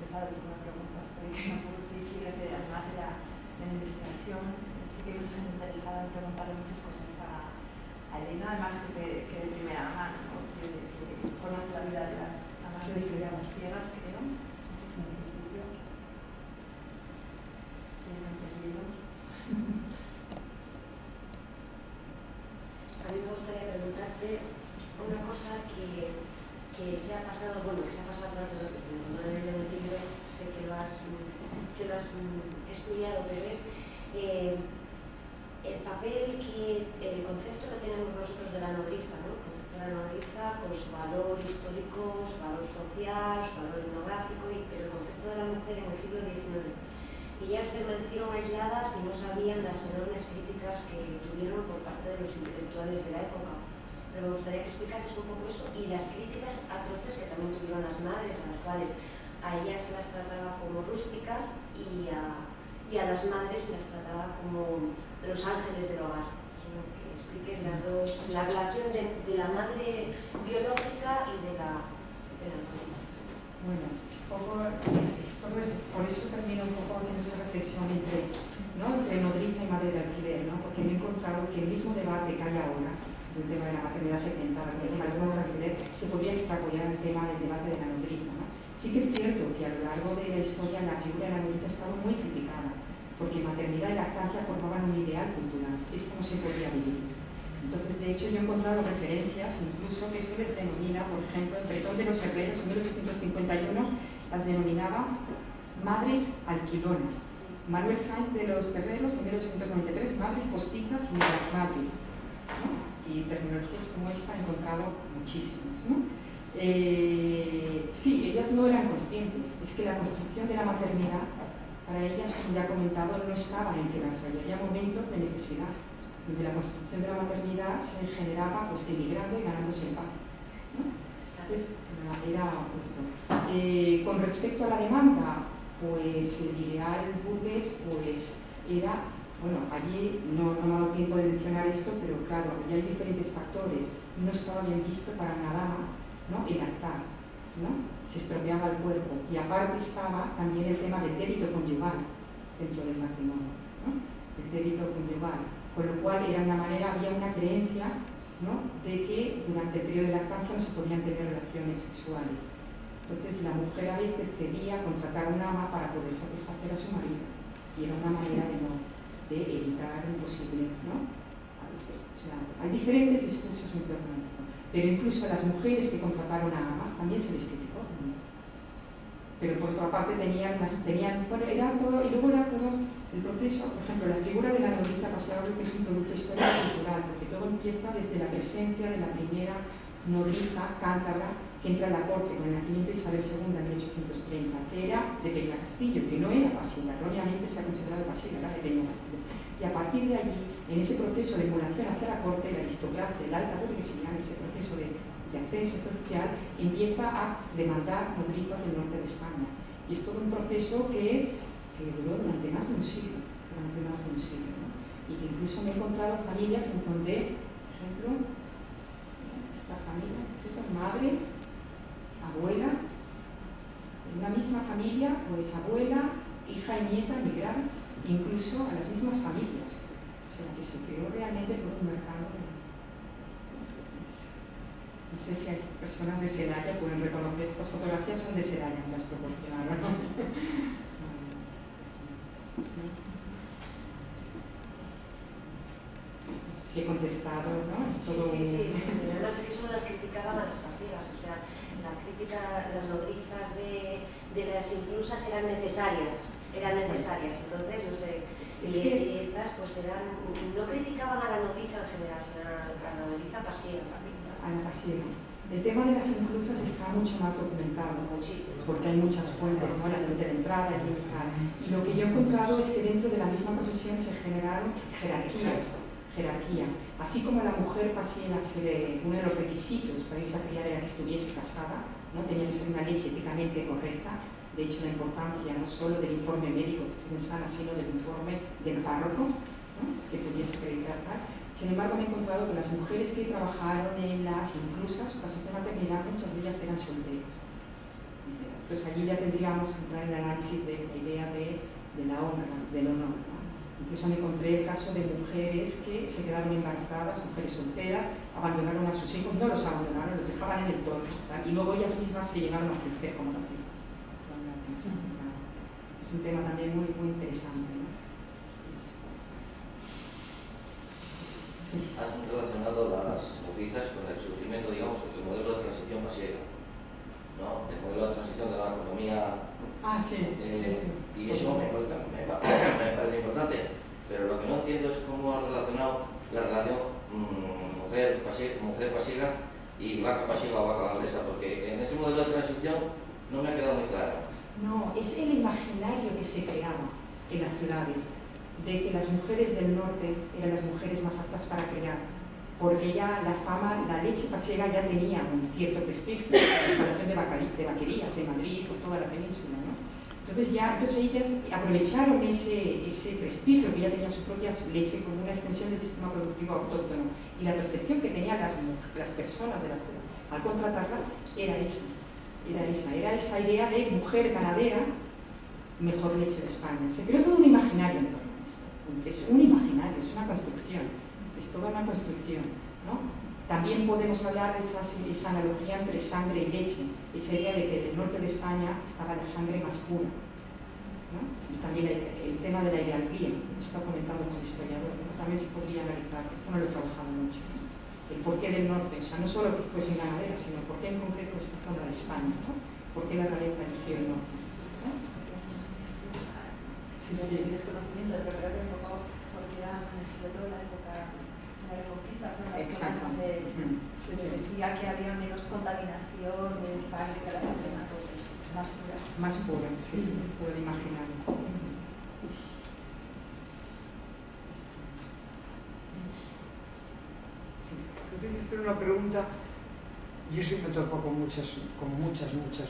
Empezar con preguntas que nos visibles, además de la investigación. Sí que hay mucha gente interesada en preguntarle muchas cosas a Elena, además que de primera mano, ¿no? que conoce la vida de las amas ciegas, creo. A mí me gustaría preguntarte una cosa que se ha pasado, bueno, que se ha pasado a través del libro, sé que lo has estudiado, pero es el papel el concepto que tenemos nosotros de la nodriza, ¿no? El concepto de la nodriza con su valor histórico, su valor social, su valor etnográfico, pero el concepto de la mujer en el siglo XIX. Ellas permanecieron aisladas y no sabían las enormes críticas que tuvieron por parte de los intelectuales de la época. Pero me gustaría que explicaras un poco eso y las críticas atroces que también tuvieron las madres, a las cuales a ellas se las trataba como rústicas y a las madres se las trataba como los ángeles del hogar. Quiero que expliques las dos, la relación de la madre biológica y de la nodriza. Bueno, por eso termino un poco haciendo esa reflexión entre nodriza y madre de alquiler, ¿no? Porque me he encontrado que el mismo debate que hay ahora, el tema de la maternidad segmentada, con el tema de las madres de alquiler, se podría extrapolar al tema del debate de la nodriza, ¿no? Sí que es cierto que a lo largo de la historia la figura de la nodriza ha estado muy criticada, porque maternidad y lactancia formaban un ideal cultural. Esto no se podía vivir. Entonces, de hecho, yo he encontrado referencias, incluso que se les denomina, por ejemplo, el Bretón de los Herreros en 1851 las denominaba madres alquilonas. Manuel Sáenz de los Herreros en 1893 madres postizas y las madres, ¿no? Y terminologías como esta he encontrado muchísimas, ¿no? Sí, ellas no eran conscientes, es que la construcción de la maternidad para ellas, como ya he comentado, no estaba en quedarse, había momentos de necesidad donde la construcción de la maternidad se generaba pues emigrando y ganándose el pan, ¿no? Entonces era esto. Con respecto a la demanda, pues el ideal burgués pues era, bueno, allí no me ha dado tiempo de mencionar esto, pero claro, ya hay diferentes factores. No estaba bien visto para una dama, ¿no?, el lactar, ¿no? Se estropeaba el cuerpo, y aparte estaba también el tema del débito conyugal dentro del matrimonio, ¿no? El débito conyugal, con lo cual era una manera, había una creencia, ¿no?, de que durante el periodo de lactancia no se podían tener relaciones sexuales. Entonces la mujer a veces cedía a contratar a una ama para poder satisfacer a su marido, y era una manera de evitar lo posible, ¿no? O sea, hay diferentes discursos en torno a esto, pero incluso a las mujeres que contrataron a amas también se les criticó, ¿no? Pero por otra parte bueno, era todo, y luego era todo el proceso. Por ejemplo, la figura de la nodriza paseadora, que es un producto histórico y cultural, porque todo empieza desde la presencia de la primera nodriza cántabra que entra a la corte con el nacimiento de Isabel II en 1830, que era de Peñacastillo, que no era pasiva, erróneamente se ha considerado pasiva, era de Peñacastillo. Y a partir de allí, en ese proceso de emulación hacia la corte, la aristocracia, la alta burguesía, en ese proceso de ascenso social, empieza a demandar nodrizas del norte de España. Y es todo un proceso que duró durante más de un siglo, ¿no? Y que incluso me he encontrado familias en donde, por ejemplo, esta familia, madre, abuela, en una misma familia, pues abuela, hija y nieta emigraron, incluso a las mismas familias. O sea, que se creó realmente todo un mercado. No sé si hay personas de Celaya pueden reconocer estas fotografías, son de Celaya, me las proporcionaron, ¿no? No sé si he contestado, ¿no? Es todo sí. Además es que eso las criticaban a las pasivas, o sea, la crítica, las nodrizas de las inclusas eran necesarias, entonces, no sé, y estas pues no criticaban a la nodriza en general, sino a la nodriza pasiva también. A la pasiva. El tema de las inclusas está mucho más documentado, Muchísimo. porque hay muchas fuentes, ¿no? La fuente de entrada y tal. Y lo que yo he encontrado es que dentro de la misma profesión se generaron jerarquías. Así como la mujer pasiena, uno de los requisitos para irse a criar era que estuviese casada, ¿no? Tenía que ser una leche éticamente correcta. De hecho, la importancia no solo del informe médico que estuviese sana, sino del informe del párroco, ¿no? Que pudiese acreditar tal. Sin embargo, me he encontrado que las mujeres que trabajaron en las inclusas, casas de maternidad, muchas de ellas eran solteras. Entonces allí ya tendríamos que entrar en el análisis de la idea de la honra, del honor, ¿no? Incluso me encontré el caso de mujeres que se quedaron embarazadas, mujeres solteras, abandonaron a sus hijos, no los abandonaron, los dejaban en el torno, y luego ellas mismas se llegaron a ofrecer como nacimientos. Este es un tema también muy, muy interesante, ¿no? Sí. Has relacionado las noticias con el surgimiento, digamos, del modelo de transición pasiega, ¿no? El modelo de transición de la economía. Sí. Y eso me parece importante, pero lo que no entiendo es cómo has relacionado la relación mujer pasiega y vaca pasiega o vaca holandesa, porque en ese modelo de transición no me ha quedado muy claro. No, es el imaginario que se creaba en las ciudades, de que las mujeres del norte eran las mujeres más aptas para criar, porque ya la fama, la leche pasiega ya tenía un cierto prestigio, la instalación de vaquerías en Madrid, por toda la península, ¿no? Entonces ellas aprovecharon ese prestigio que ya tenía su propia leche como una extensión del sistema productivo autóctono, y la percepción que tenían las personas de la ciudad al contratarlas era esa idea de mujer ganadera, mejor leche de España. Se creó todo un imaginario en torno a esto. Es un imaginario, es una construcción, es toda una construcción, ¿no? También podemos hablar de esa analogía entre sangre y leche, esa idea de que en el norte de España estaba la sangre más pura, ¿no? Y también el tema de la hidalguía, lo he estado comentando con el historiador, ¿no? También se podría analizar, esto no lo he trabajado mucho, ¿no? El porqué del norte, o sea, no solo que fuesen ganaderas, sino por qué en concreto esta zona de España, ¿no? ¿Por qué la realeza eligió el norte? Sí, desconocimiento, pero creo que un poco porque era sobre todo en la época de la Reconquista, ¿no? Las zonas donde se decía que había menos contaminación de sangre, que la sangre más pura. Más pura, sí, es todo el imaginario. Quería hacer una pregunta, y eso me tocó con muchas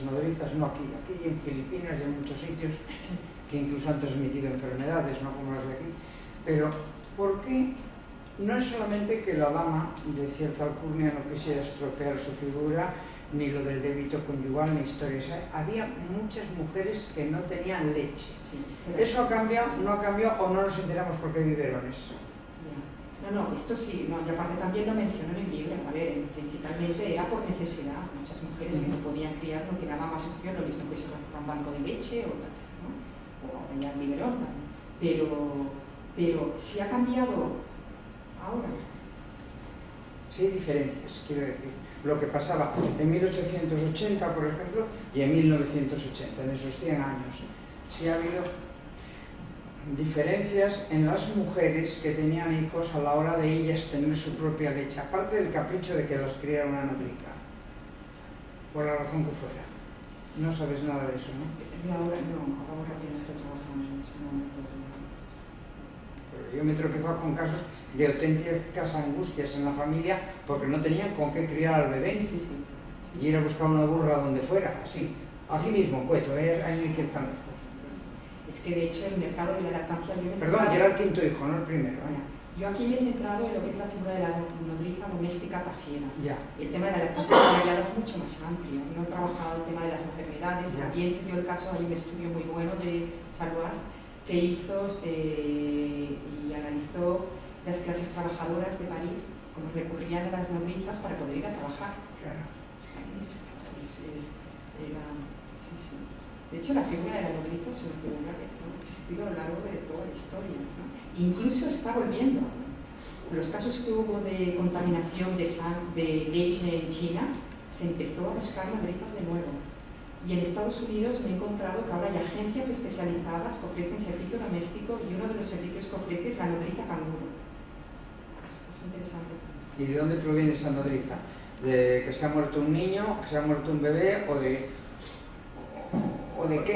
nodrizas, no aquí en Filipinas y en muchos sitios, que incluso han transmitido enfermedades, no como las de aquí, pero ¿por qué no es solamente que la dama de cierta alcurnia no quisiera estropear su figura, ni lo del débito conyugal, ni historias? Había muchas mujeres que no tenían leche. ¿Eso ha cambiado? ¿No ha cambiado? ¿O no nos enteramos porque hay biberones? No, esto sí, no, y aparte también lo menciono en el libro. A ver, principalmente era por necesidad. Muchas mujeres que no podían criar no quedaba más opción, lo mismo que se va a un banco de leche o ya el biberón también. Pero si ha cambiado ahora. Sí hay diferencias, quiero decir. Lo que pasaba en 1880, por ejemplo, y en 1980, en esos 100 años. Sí ha habido diferencias en las mujeres que tenían hijos a la hora de ellas tener su propia leche, aparte del capricho de que las criara una nodriza, por la razón que fuera. No sabes nada de eso, ¿no? Ahora apenas lo trabajamos en este momento. Pero yo me he tropezado con casos de auténticas angustias en la familia porque no tenían con qué criar al bebé. Sí. Y ir a buscar una burra donde fuera, así. Aquí mismo en Cueto, hay ni que tan lejos. Es que de hecho el mercado de la lactancia... Perdón, ya era el quinto hijo, no el primero. Yo aquí me he centrado en lo que es la figura de la nodriza doméstica pasiva. Ya. El tema de la lactancia familiar es mucho más amplio. No he trabajado el tema de las maternidades. Ya. También se dio el caso, hay un estudio muy bueno de Salvas que hizo y analizó las clases trabajadoras de París, cómo recurrían a las nodrizas para poder ir a trabajar. Claro. De hecho, la figura de la nodriza es una figura que ha existido a lo largo de toda la historia, ¿no? Incluso está volviendo. Los casos que hubo de contaminación de leche en China, se empezó a buscar nodrizas de nuevo. Y en Estados Unidos me he encontrado que ahora hay agencias especializadas que ofrecen servicio doméstico y uno de los servicios que ofrece es la nodriza canguro. Esto es interesante. ¿Y de dónde proviene esa nodriza? de que se ha muerto un niño, que se ha muerto un bebé o de qué.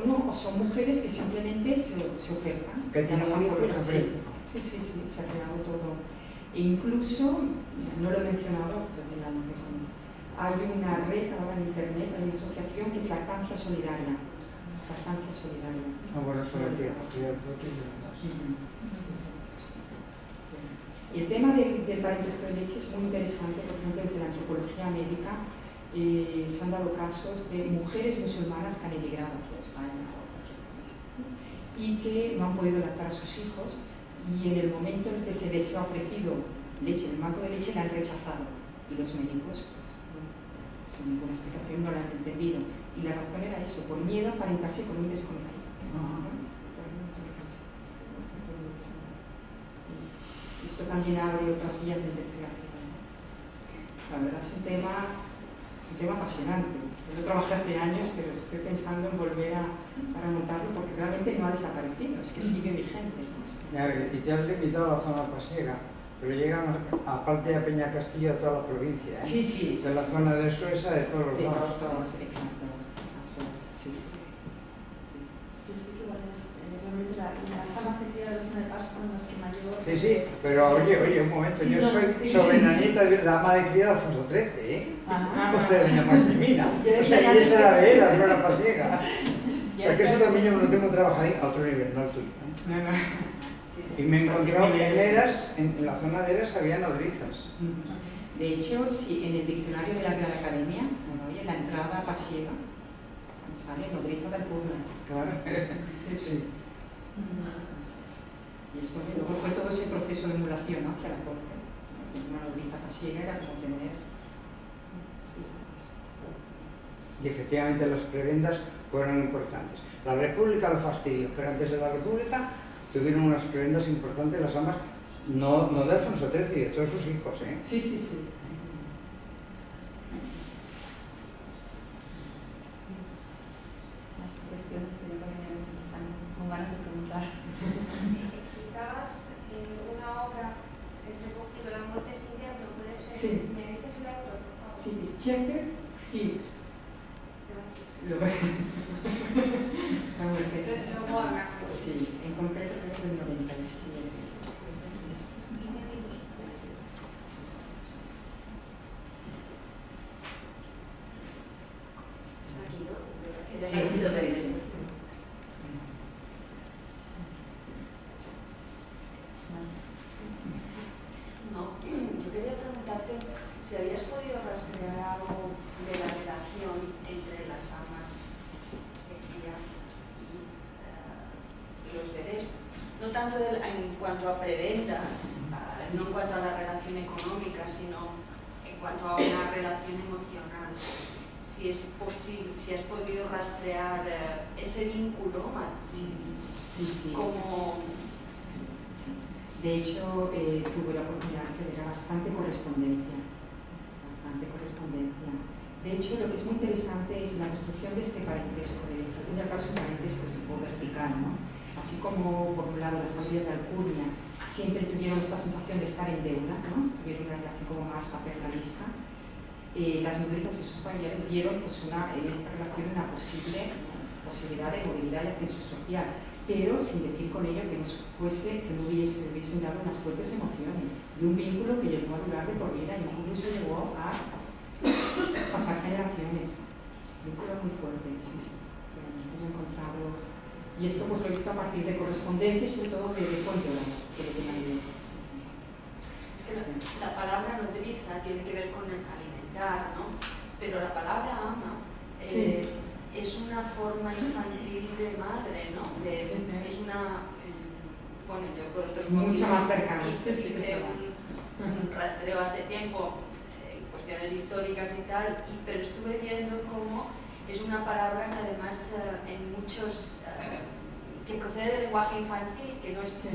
No, son mujeres que simplemente se ofertan. Que tienen un hijo y se ofrecen. Sí, se ha creado todo. E incluso, no lo he mencionado, hay una red ahora en internet, hay una asociación que es Lactancia Solidaria. Lactancia Solidaria. Bueno, sobre ti. Y el tema del parentesco de leche es muy interesante, por ejemplo, desde la antropología médica se han dado casos de mujeres musulmanas que han emigrado aquí a España o a cualquier país y que no han podido lactar a sus hijos, y en el momento en que se les ha ofrecido leche en el banco de leche la han rechazado, y los médicos, pues, sin ninguna explicación, no la han entendido, y la razón era eso, por miedo a emparentarse con un desconocido. Esto también abre otras vías de investigación. La verdad es un tema apasionante. Yo lo trabajé hace años, pero estoy pensando en volver a montarlo porque realmente no ha desaparecido, es que sigue vigente. Y te has limitado a la zona pasiega, pero llegan, aparte de Peña Castillo, a toda la provincia, ¿eh? Sí. De la zona de Sueza, de todos los lados. Exacto. Sí. Pero sí que igual es realmente las amas de cría de la zona de Pascua en las que mayor... Sí, pero oye, un momento, Sí, yo soy sobrenanieta de la ama de cría de Alfonso XIII, ¿eh? De doña Maximina. O sea, y esa era de él, la zona pasiega. O sea, que eso también yo me lo tengo trabajado ahí a otro nivel, no al tuyo. Y me he encontrado que en la zona de Eras había nodrizas. De hecho, si en el diccionario de la Real Academia, en la entrada pasiega, sale nodriza del pueblo. Claro. Sí. Y después luego fue todo ese proceso de emulación, ¿no?, hacia la corte. Una nodriza pasiega era como tener... Y efectivamente las prebendas fueron importantes. La República lo fastidió, pero antes de la República tuvieron unas prebendas importantes las amas, no de Alfonso XIII, de todos sus hijos, ¿eh? Sí. Las cuestiones que yo también están con ganas de preguntar. Citabas una obra recogido, La muerte sin llanto, ¿puede ser? Sí. ¿Me dices el autor, por favor? Sí, es Checker Hughes. Gracias. Entonces, luego hablamos. Sí, en concreto creo que es del 97. Aquí, ¿no? Sí. No, yo quería preguntarte si habías podido rastrear algo de la relación entre las amas de cría y los bebés. No tanto en cuanto a prebendas, no en cuanto a la relación económica, sino en cuanto a una relación emocional. Si es posible, si has podido rastrear ese vínculo, Sí. como... De hecho, tuve la oportunidad de ver bastante correspondencia. De hecho, lo que es muy interesante es la construcción de este parentesco. De hecho, al fin y al cabo es un parentesco tipo vertical, ¿no? Así como, por un lado, las familias de Alcurnia siempre tuvieron esta sensación de estar en deuda, ¿no? Tuvieron una relación como más paternalista. Las nodrizas y sus familiares vieron pues, en esta relación una posibilidad de movilidad y ascenso social, pero sin decir con ello que no hubiesen dado unas fuertes emociones y un vínculo que llegó a durar de por vida, incluso llegó a pasar generaciones. Un vínculo muy fuerte, sí. Hemos encontrado, y esto pues lo he visto a partir de correspondencia, sobre todo de fuente oral, que lo tengan bien. Es que la palabra nodriza tiene que ver con alimentar, ¿no? Pero la palabra ama es una forma infantil de madre, ¿no? Es una... bueno, yo por otro motivo mucho más cercana. hice un rastreo hace tiempo, cuestiones históricas y tal, pero estuve viendo cómo es una palabra que además en muchos... que procede del lenguaje infantil, que no es...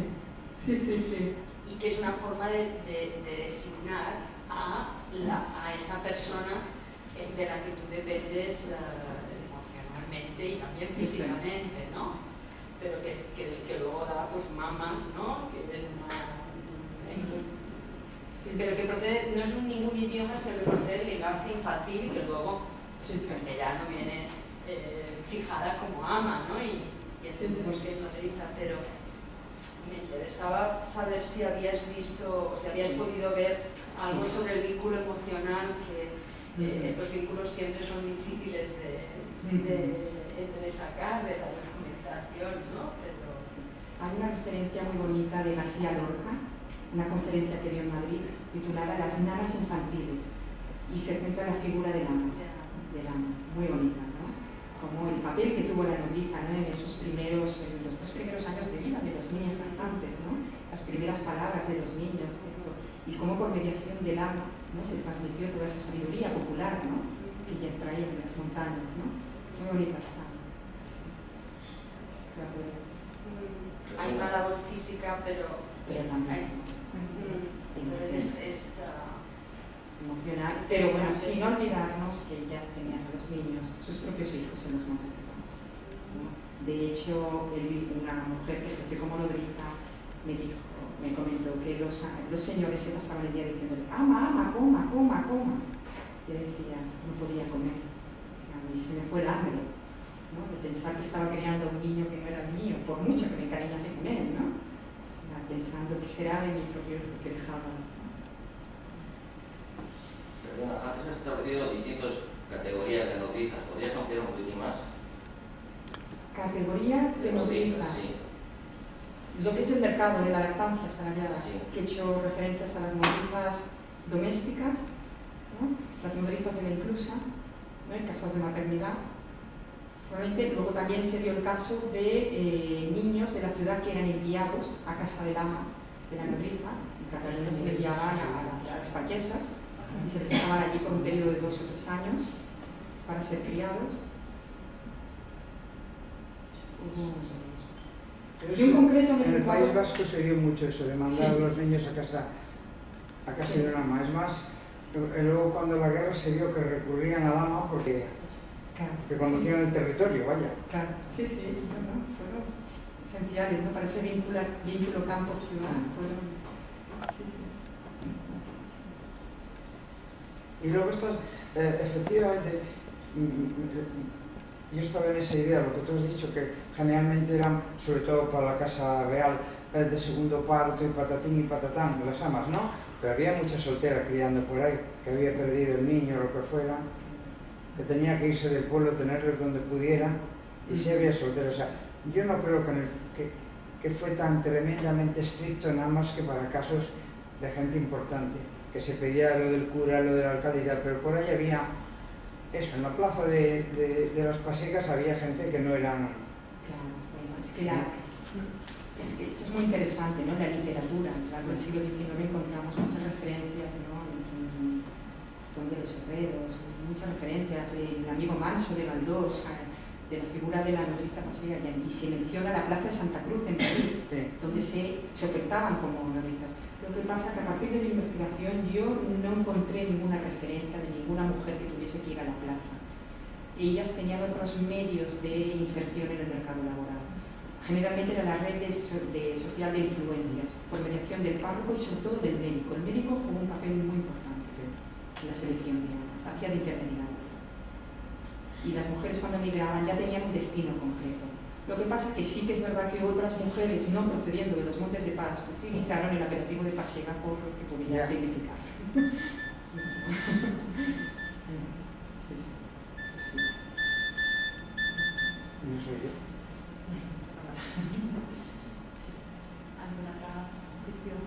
Sí. Y que es una forma de designar a esa persona de la que tú dependes emocionalmente y también físicamente, ¿no? Pero que luego da pues mamas, ¿no? Que es una... Sí, pero que procede, no es ningún idioma, sino que procede del lenguaje infantil y que luego el castellano viene fijada como ama, ¿no? Y entendemos que es nodriza, pero me interesaba saber si habías visto, o si habías podido ver algo sobre el vínculo emocional, que estos vínculos siempre son difíciles de sacar de la documentación, ¿no? Pero hay una referencia muy bonita de García Lorca, una conferencia que dio en Madrid, titulada Las nanas infantiles, y se centra en la figura del ama, muy bonita, ¿no? Como el papel que tuvo la nodriza, ¿no? En los 2 primeros años de vida de los niños cantantes, ¿no? Las primeras palabras de los niños, esto, y cómo por mediación del ama, ¿no? Se transmitió toda esa sabiduría popular, ¿no? Que ya traían de las montañas, ¿no? Muy bonita está. hay una labor física, pero también entonces es emocional, pero bueno, sin olvidarnos que ellas tenían a los niños, sus propios hijos en los montes de Paz, ¿no? De hecho, una mujer que ejerció como nodriza me comentó que los señores se pasaban el día diciéndole ama, coma. Yo decía, no podía comer, o sea, a mí se me fue el hambre, ¿no? De pensar que estaba criando a un niño que no era mío, por mucho que me encariñase con él, ¿no? O sea, pensando que será de mi propio hijo que dejaba. Perdona, antes has establecido distintas categorías de nodrizas. ¿Podrías ampliar un poquitín más? Categorías de nodrizas. Sí. Lo que es el mercado de la lactancia asalariada, Sí. que he hecho referencias a las nodrizas domésticas, ¿no? Las nodrizas de la inclusa, ¿no? En casas de maternidad. Luego también se dio el caso de niños de la ciudad que eran enviados a casa de dama de la nodriza. En Cataluña se enviaban a las payesas y se les dejaban allí por un periodo de 2 o 3 años para ser criados. Y un concreto en el País Vasco se dio mucho eso, de mandar a los niños a casa de una ama. Es más, luego cuando la guerra se vio que recurrían al ama porque conocían el territorio, vaya. Claro, sí, bueno, fueron esenciales, ¿no? Para ese vínculo campo-ciudad. Sí. Y luego estas, efectivamente, yo estaba en esa idea, lo que tú has dicho, que generalmente eran, sobre todo para la casa real, de segundo parto y patatín y patatán, las amas, ¿no? Pero había mucha soltera criando por ahí, que había perdido el niño o lo que fuera, que tenía que irse del pueblo, tenerlos donde pudiera, y sí había solteros. O sea, yo no creo que fue tan tremendamente estricto nada más que para casos de gente importante, que se pedía lo del cura, lo del alcalde y tal, pero por ahí había eso, en la plaza de las Pasecas había gente que no eran... Claro, bueno, es que esto es muy interesante, ¿no? La literatura, a lo largo del siglo XIX encontramos muchas referencias, ¿no? En de los herreros, muchas referencias, el amigo Manso de Galdós, de la figura de la nodriza pasiega, y se menciona la plaza de Santa Cruz en Madrid, donde se ofertaban como nodrizas. Lo que pasa es que a partir de mi investigación yo no encontré ninguna referencia de ninguna mujer que tuviese que ir a la plaza. Ellas tenían otros medios de inserción en el mercado laboral. Generalmente era la red social de influencias, por mediación del párroco y sobre todo del médico. El médico jugó un papel muy importante en la selección de amas, hacía de intermediario. Y las mujeres cuando emigraban ya tenían un destino concreto. Lo que pasa es que sí que es verdad que otras mujeres, no procediendo de los Montes de Paz, utilizaron el apelativo de pasiega por lo que podía significar. Sí. No soy yo. ¿Alguna otra cuestión?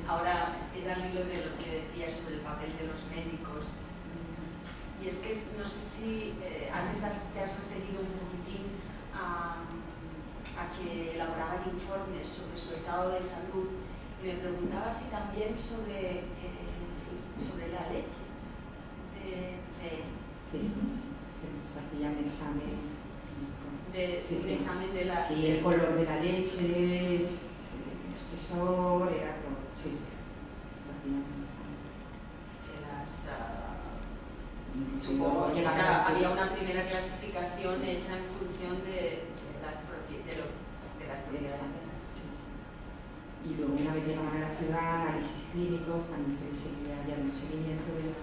Ahora es al hilo de lo que decías sobre el papel de los médicos. Y es que no sé si antes te has referido un poquitín a que elaboraban informes sobre su estado de salud, y me preguntaba si también sobre la leche. Sí, se hacía un examen. Un examen de la... Sí, el color de la leche, el espesor, era todo. Sí, se hacía un examen. Supongo, o sea, había una primera clasificación hecha en función de las propiedades. Sí. Y luego una vez llegan a la ciudad, análisis clínicos, también se seguía ya un seguimiento de la...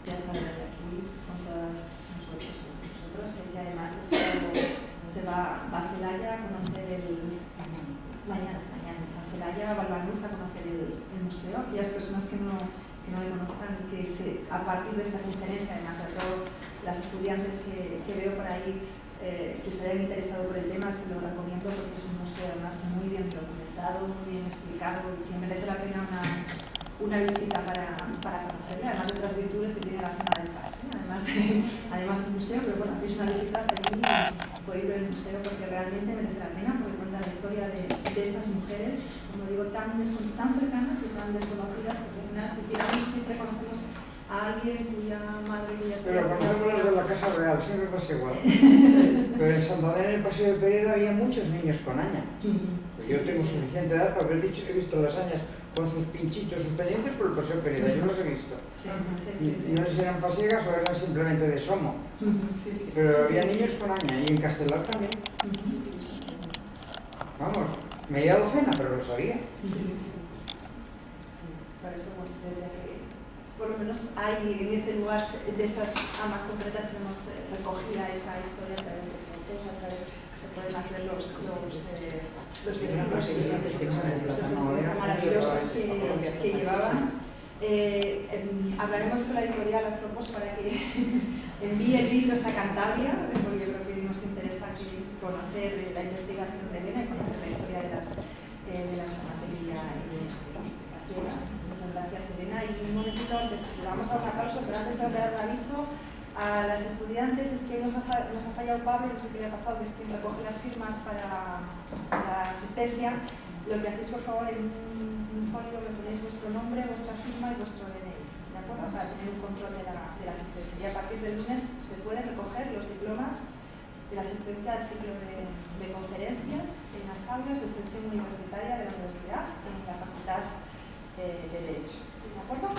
Ya está aquí con todas nosotros. Ella además se va a Celaya a conocer mañana a Celaya, a Valbanuz a conocer el museo. Aquellas personas que no le conozcan y que a partir de esta conferencia, además a todas las estudiantes que veo por ahí que se hayan interesado por el tema, se lo recomiendo porque es un museo además muy bien documentado, muy bien explicado y que merece la pena una visita para conocerle, además de otras virtudes que tiene la zona del CAS, además del museo, pero bueno, hacéis una visita hasta aquí y podéis ver el museo porque realmente merece la pena, porque cuenta la historia de estas mujeres, como digo, tan cercanas y tan desconocidas que siempre conocemos a alguien cuya madre, cuya tía... Pero cuando hablas de la Casa Real siempre pasa igual. Pero en Santander, en el Paseo de Pereda, había muchos niños con aña. Yo tengo suficiente edad para haber dicho, he visto las añas con sus pinchitos, sus pendientes por el Paseo de Pereda, yo los he visto. Y no sé si eran pasiegas o eran simplemente de Somo. Pero había niños con aña y en Castelar también. Vamos, media docena, pero lo sabía. Por eso, desde que por lo menos hay en este lugar de esas amas concretas tenemos recogida esa historia a través de fotos, a través se pueden hacer los vestidos maravillosos que llevaban. Hablaremos con la editorial Atropos para que envíe libros a Cantabria, porque yo creo que nos interesa conocer la investigación de Elena y conocer la historia de las damas de Villa y de Pasiegas. Muchas gracias, Elena. Y un momentito antes, le vamos a dar un aplauso, pero antes tengo que dar un aviso a las estudiantes. Es que nos ha fallado Pablo, no sé qué le ha pasado, que es quien recoge las firmas para la asistencia. Lo que hacéis, por favor, en un folio me ponéis vuestro nombre, vuestra firma y vuestro DNI, ¿de acuerdo? Para tener un control de la asistencia. Y a partir del lunes se pueden recoger los diplomas de la asistencia al ciclo de conferencias en las aulas de extensión universitaria de la universidad, en la Facultad de Derecho. ¿De acuerdo?